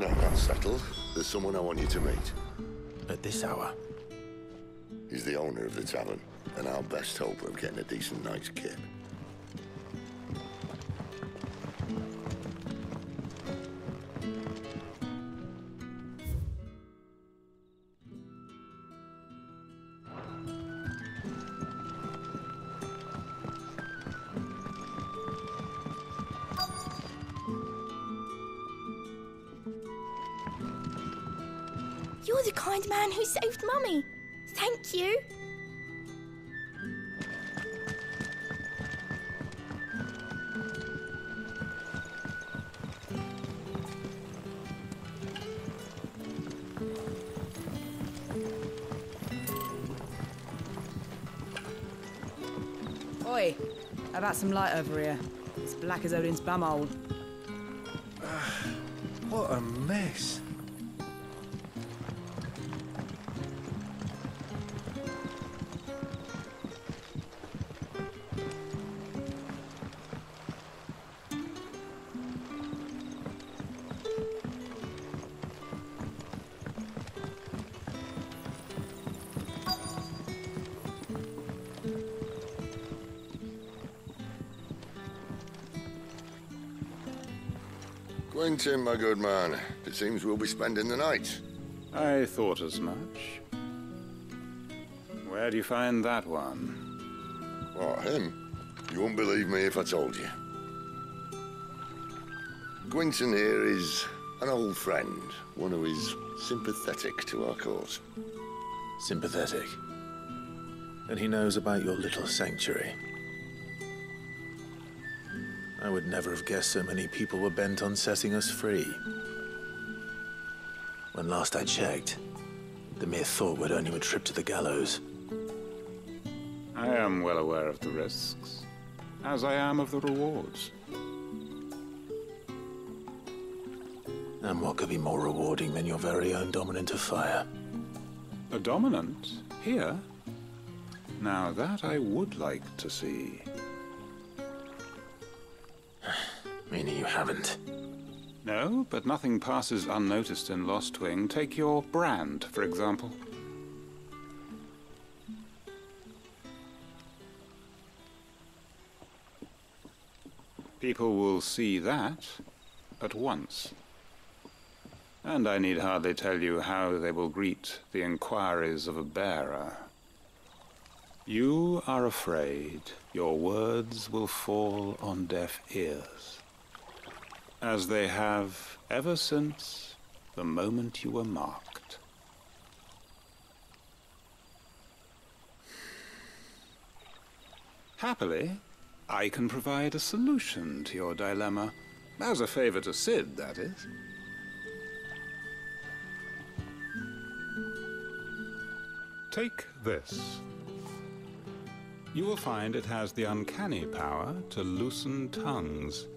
No, that's settled. There's someone I want you to meet. At this hour? He's the owner of the tavern, and our best hope of getting a decent night's kip. You're the kind man who saved Mummy. Thank you. Oi, how about some light over here? It's black as Odin's bumhole. What a mess. Quentin, my good man. It seems we'll be spending the night. I thought as much. Where do you find that one? What, him? You wouldn't believe me if I told you. Quentin here is an old friend, one who is sympathetic to our cause. Sympathetic? And he knows about your little sanctuary. I would never have guessed so many people were bent on setting us free. When last I checked, the mere thought would earn you a trip to the gallows. I am well aware of the risks, as I am of the rewards. And what could be more rewarding than your very own dominant of fire? A dominant? Here? Now that I would like to see. Meaning you haven't? No, but nothing passes unnoticed in Lostwing. Take your brand, for example. People will see that at once. And I need hardly tell you how they will greet the inquiries of a bearer. You are afraid your words will fall on deaf ears, as they have ever since the moment you were marked. Happily, I can provide a solution to your dilemma, as a favor to Cid, that is. Take this. You will find it has the uncanny power to loosen tongues.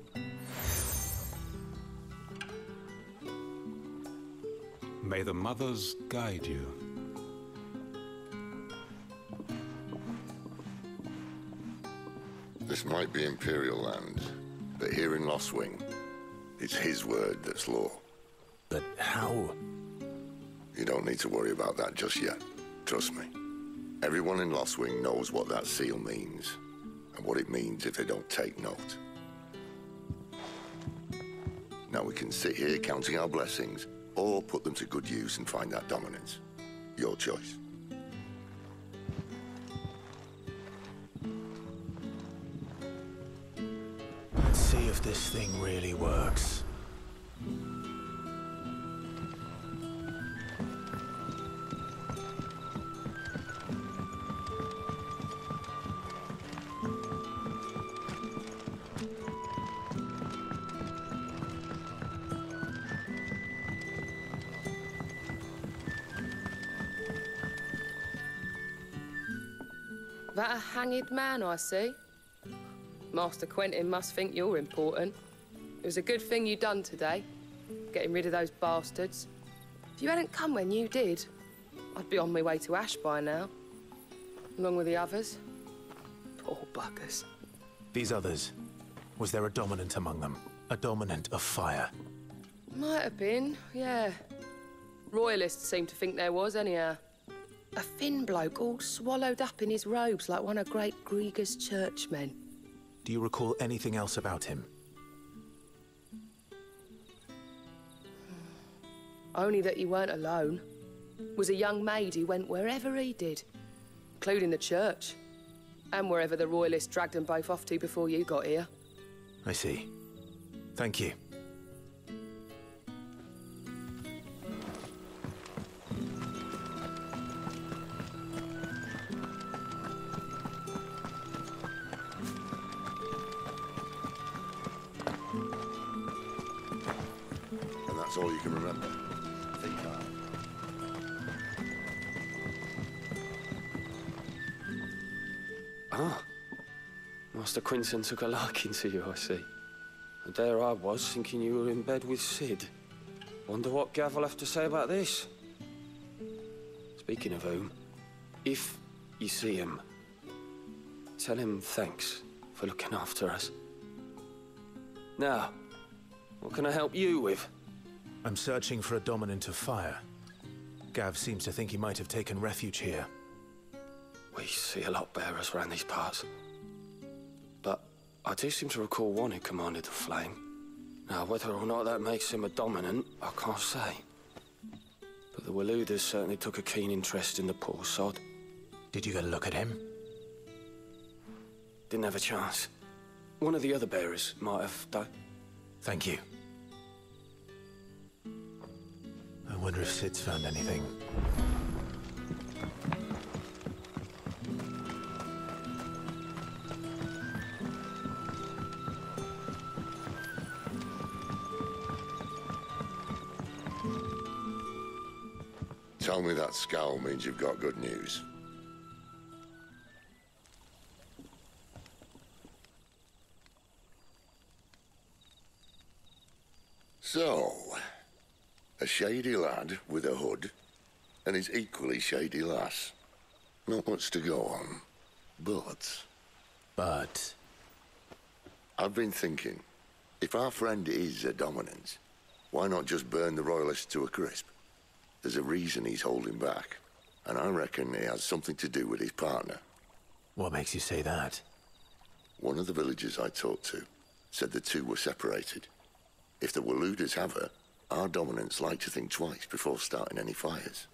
May the mothers guide you. This might be Imperial land, but here in Lostwing, it's his word that's law. But how? You don't need to worry about that just yet. Trust me. Everyone in Lostwing knows what that seal means, and what it means if they don't take note. Now we can sit here counting our blessings, or put them to good use and find that dominance. Your choice. Let's see if this thing really works. That a hanged man I see? Master Quentin must think you're important. It was a good thing you done today, getting rid of those bastards. If you hadn't come when you did, I'd be on my way to Ash by now, along with the others. Poor buggers. These others, was there a dominant among them? A dominant of fire? Might have been, yeah. Royalists seem to think there was, anyhow. A thin bloke all swallowed up in his robes like one of great Grieger's churchmen. Do you recall anything else about him? Only that he weren't alone. Was a young maid who went wherever he did, including the church, and wherever the Royalists dragged them both off to before you got here. I see. Thank you. And that's all you can remember? Think hard. Ah. Master Quinton took a liking to you, I see. And there I was, thinking you were in bed with Cid. Wonder what Gav will have to say about this. Speaking of whom, if you see him, tell him thanks for looking after us. Now, what can I help you with? I'm searching for a dominant of fire. Gav seems to think he might have taken refuge here. We see a lot bearers around these parts. But I do seem to recall one who commanded the flame. Now, whether or not that makes him a dominant, I can't say. But the Waluders certainly took a keen interest in the poor sod. Did you get a look at him? Didn't have a chance. One of the other bearers might have done. Thank you. I wonder if Cid's found anything. Tell me that scowl means you've got good news. So, a shady lad with a hood, and his equally shady lass. Not much to go on, but... I've been thinking, if our friend is a dominant, why not just burn the Royalists to a crisp? There's a reason he's holding back, and I reckon it has something to do with his partner. What makes you say that? One of the villagers I talked to said the two were separated. If the Waluders have her, our dominants like to think twice before starting any fires.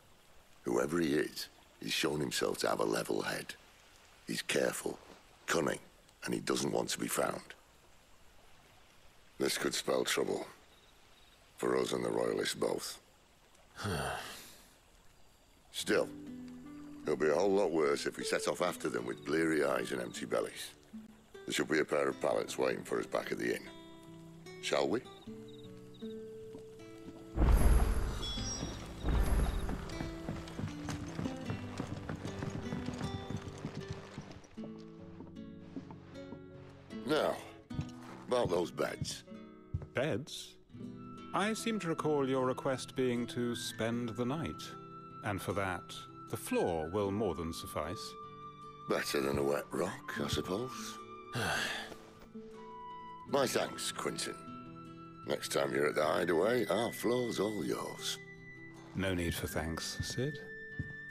Whoever he is, he's shown himself to have a level head. He's careful, cunning, and he doesn't want to be found. This could spell trouble. For us and the Royalists both. Still, it'll be a whole lot worse if we set off after them with bleary eyes and empty bellies. There should be a pair of pallets waiting for us back at the inn. Shall we? Now, about those beds. Beds? I seem to recall your request being to spend the night. And for that, the floor will more than suffice. Better than a wet rock, I suppose. My thanks, Quinton. Next time you're at the Hideaway, our floor's all yours. No need for thanks, Cid.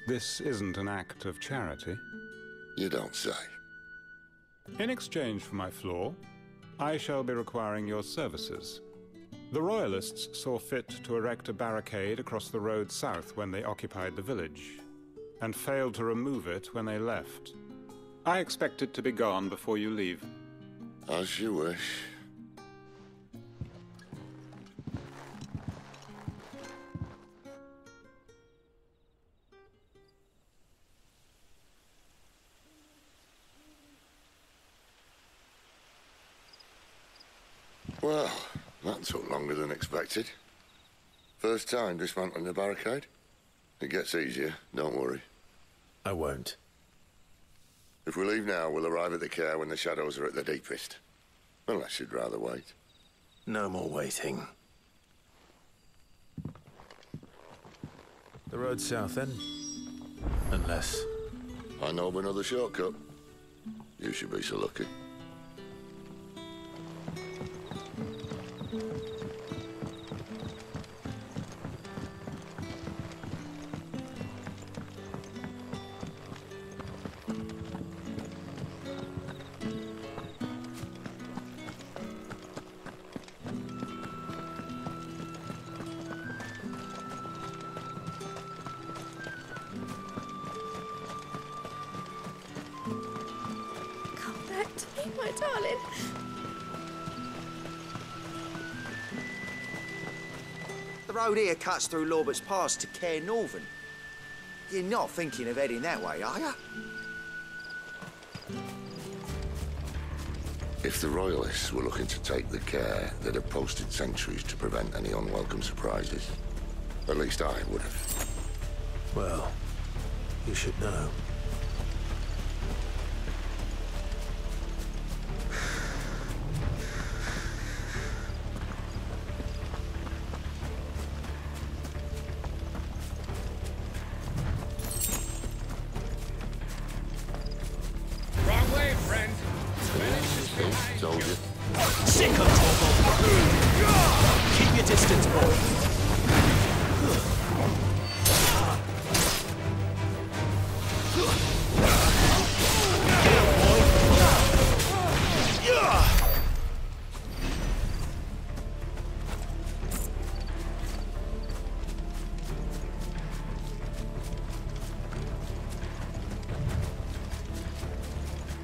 This isn't an act of charity. You don't say. In exchange for my floor, I shall be requiring your services. The Royalists saw fit to erect a barricade across the road south when they occupied the village, and failed to remove it when they left. I expect it to be gone before you leave. As you wish. Well, that took longer than expected. First time dismantling the barricade? It gets easier, don't worry. I won't. If we leave now, we'll arrive at the care when the shadows are at their deepest. Unless you'd rather wait. No more waiting. The road south, then? Unless... I know of another shortcut. You should be so lucky. My darling. The road here cuts through Lorbert's Pass to Caer Northern. You're not thinking of heading that way, are you? If the Royalists were looking to take the care, they'd have posted sentries to prevent any unwelcome surprises. At least I would have. Well, you should know. Wrong way, friend. Told you. Sick of Torgal! Keep your distance, boy.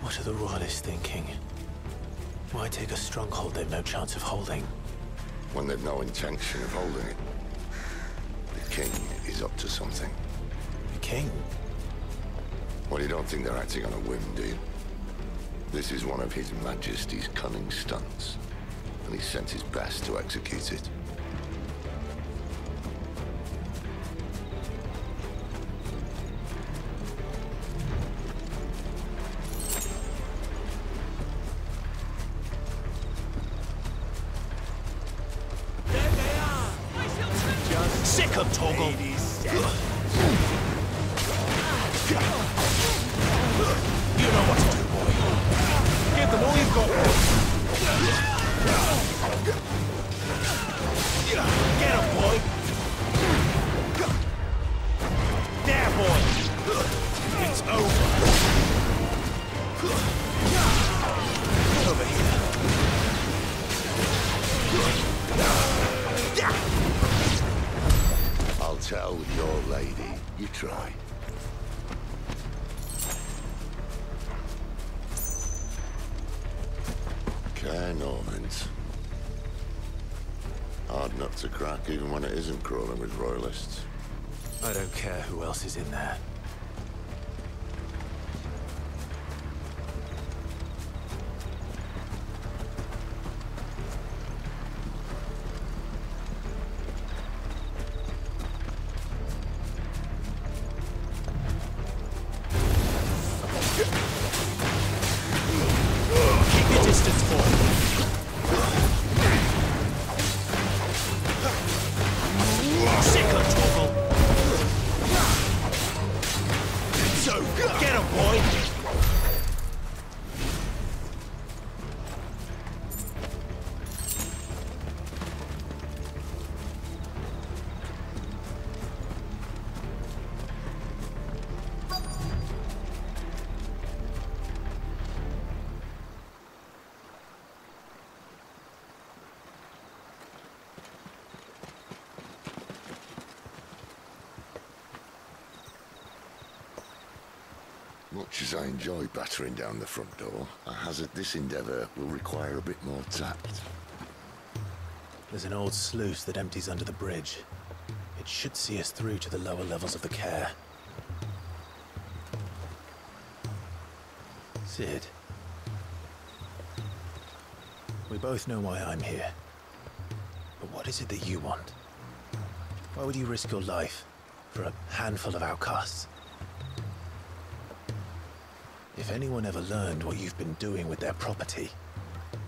What are the Royalists thinking? Why take a stronghold they've no chance of holding? When they've no intention of holding it. The king is up to something. The king? Well, you don't think they're acting on a whim, do you? This is one of His Majesty's cunning stunts, and he sent his best to execute it. Sick of Torgal! You know what to do, boy. Give them all you've got. Get him, boy! There, boy! It's over. Over here. I'll tell your lady. You try. Caer Northern. Hard nut to crack, even when it isn't crawling with Royalists. I don't care who else is in there. Keep your distance, boy. Sick of Torgal. So, get him, boy. Much as I enjoy battering down the front door, I hazard this endeavour will require a bit more tact. There's an old sluice that empties under the bridge. It should see us through to the lower levels of the Caer. Cid. We both know why I'm here. But what is it that you want? Why would you risk your life for a handful of outcasts? If anyone ever learned what you've been doing with their property...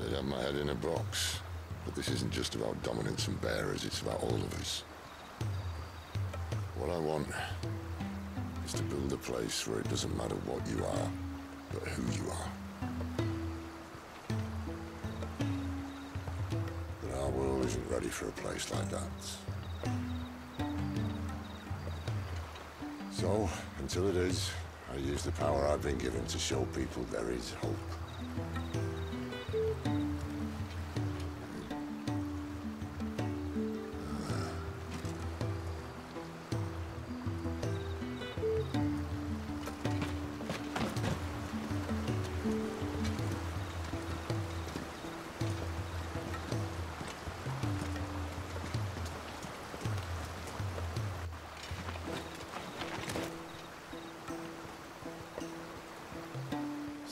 They'd have my head in a box. But this isn't just about dominance and bearers, it's about all of us. What I want is to build a place where it doesn't matter what you are, but who you are. But our world isn't ready for a place like that. So, until it is, I use the power I've been given to show people there is hope.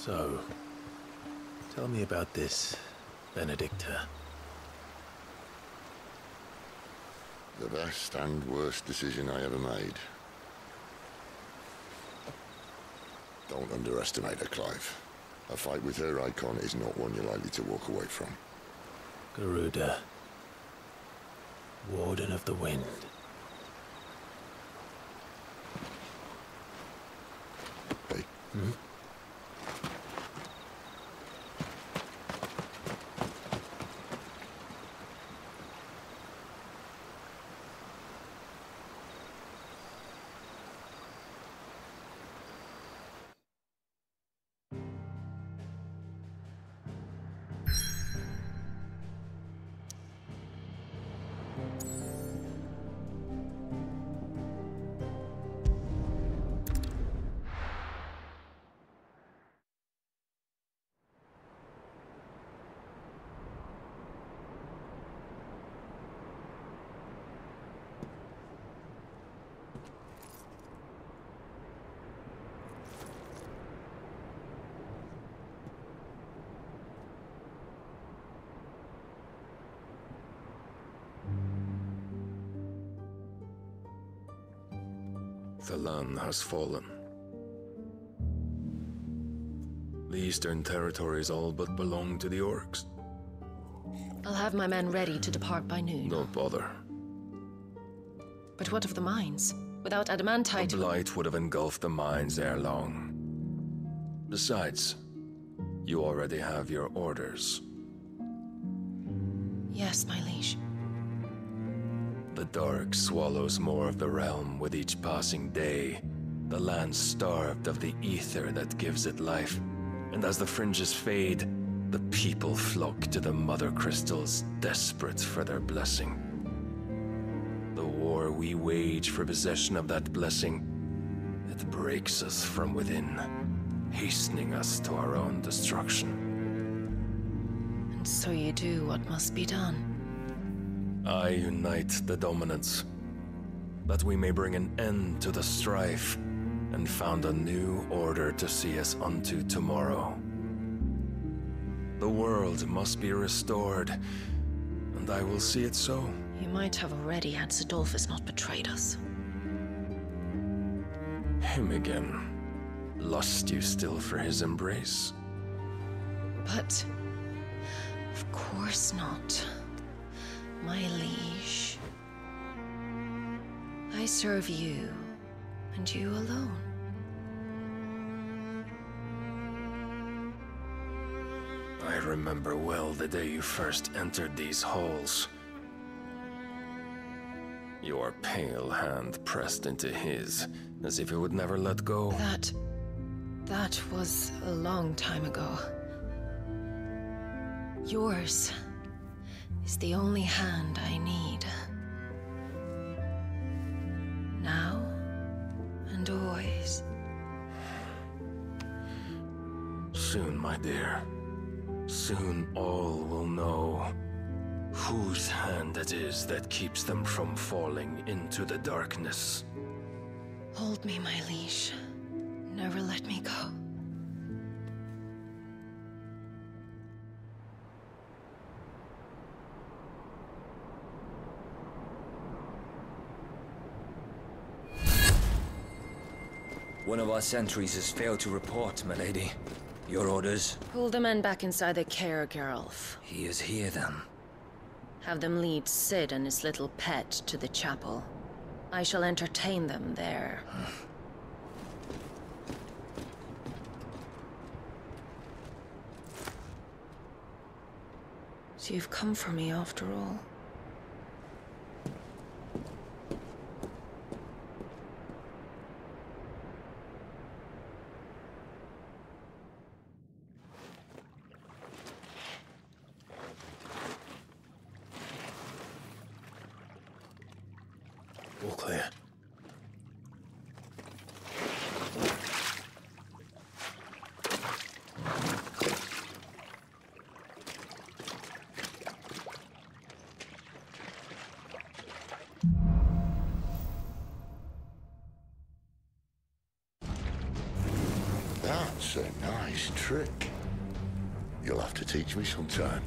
So, tell me about this Benedicta. The best and worst decision I ever made. Don't underestimate her, Clive. A fight with her icon is not one you're likely to walk away from. Garuda. Warden of the Wind. Hey. Hmm? The land has fallen. The Eastern Territories all but belong to the Orcs. I'll have my men ready to depart by noon. Don't bother. But what of the mines? Without adamantite... The Blight would have engulfed the mines ere long. Besides, you already have your orders. Yes, my liege. The dark swallows more of the realm with each passing day. The land starved of the ether that gives it life. And as the fringes fade, the people flock to the mother crystals, desperate for their blessing. The war we wage for possession of that blessing, it breaks us from within, hastening us to our own destruction. And so you do what must be done. I unite the dominants, that we may bring an end to the strife, and found a new order to see us unto tomorrow. The world must be restored, and I will see it so. You might have already had Zidolphus not betrayed us. Him again. Lust you still for his embrace? But... of course not. My liege. I serve you, and you alone. I remember well the day you first entered these halls. Your pale hand pressed into his, as if it would never let go. That was a long time ago. Yours is the only hand I need. Now and always. Soon, my dear. Soon all will know whose hand it is that keeps them from falling into the darkness. Hold me, my liege. Never let me go. One of our sentries has failed to report, milady. Your orders? Pull the men back inside their care, Geralf. He is here, then. Have them lead Cid and his little pet to the chapel. I shall entertain them there. So you've come for me after all. All clear. That That's a nice trick. You'll have to teach me sometime.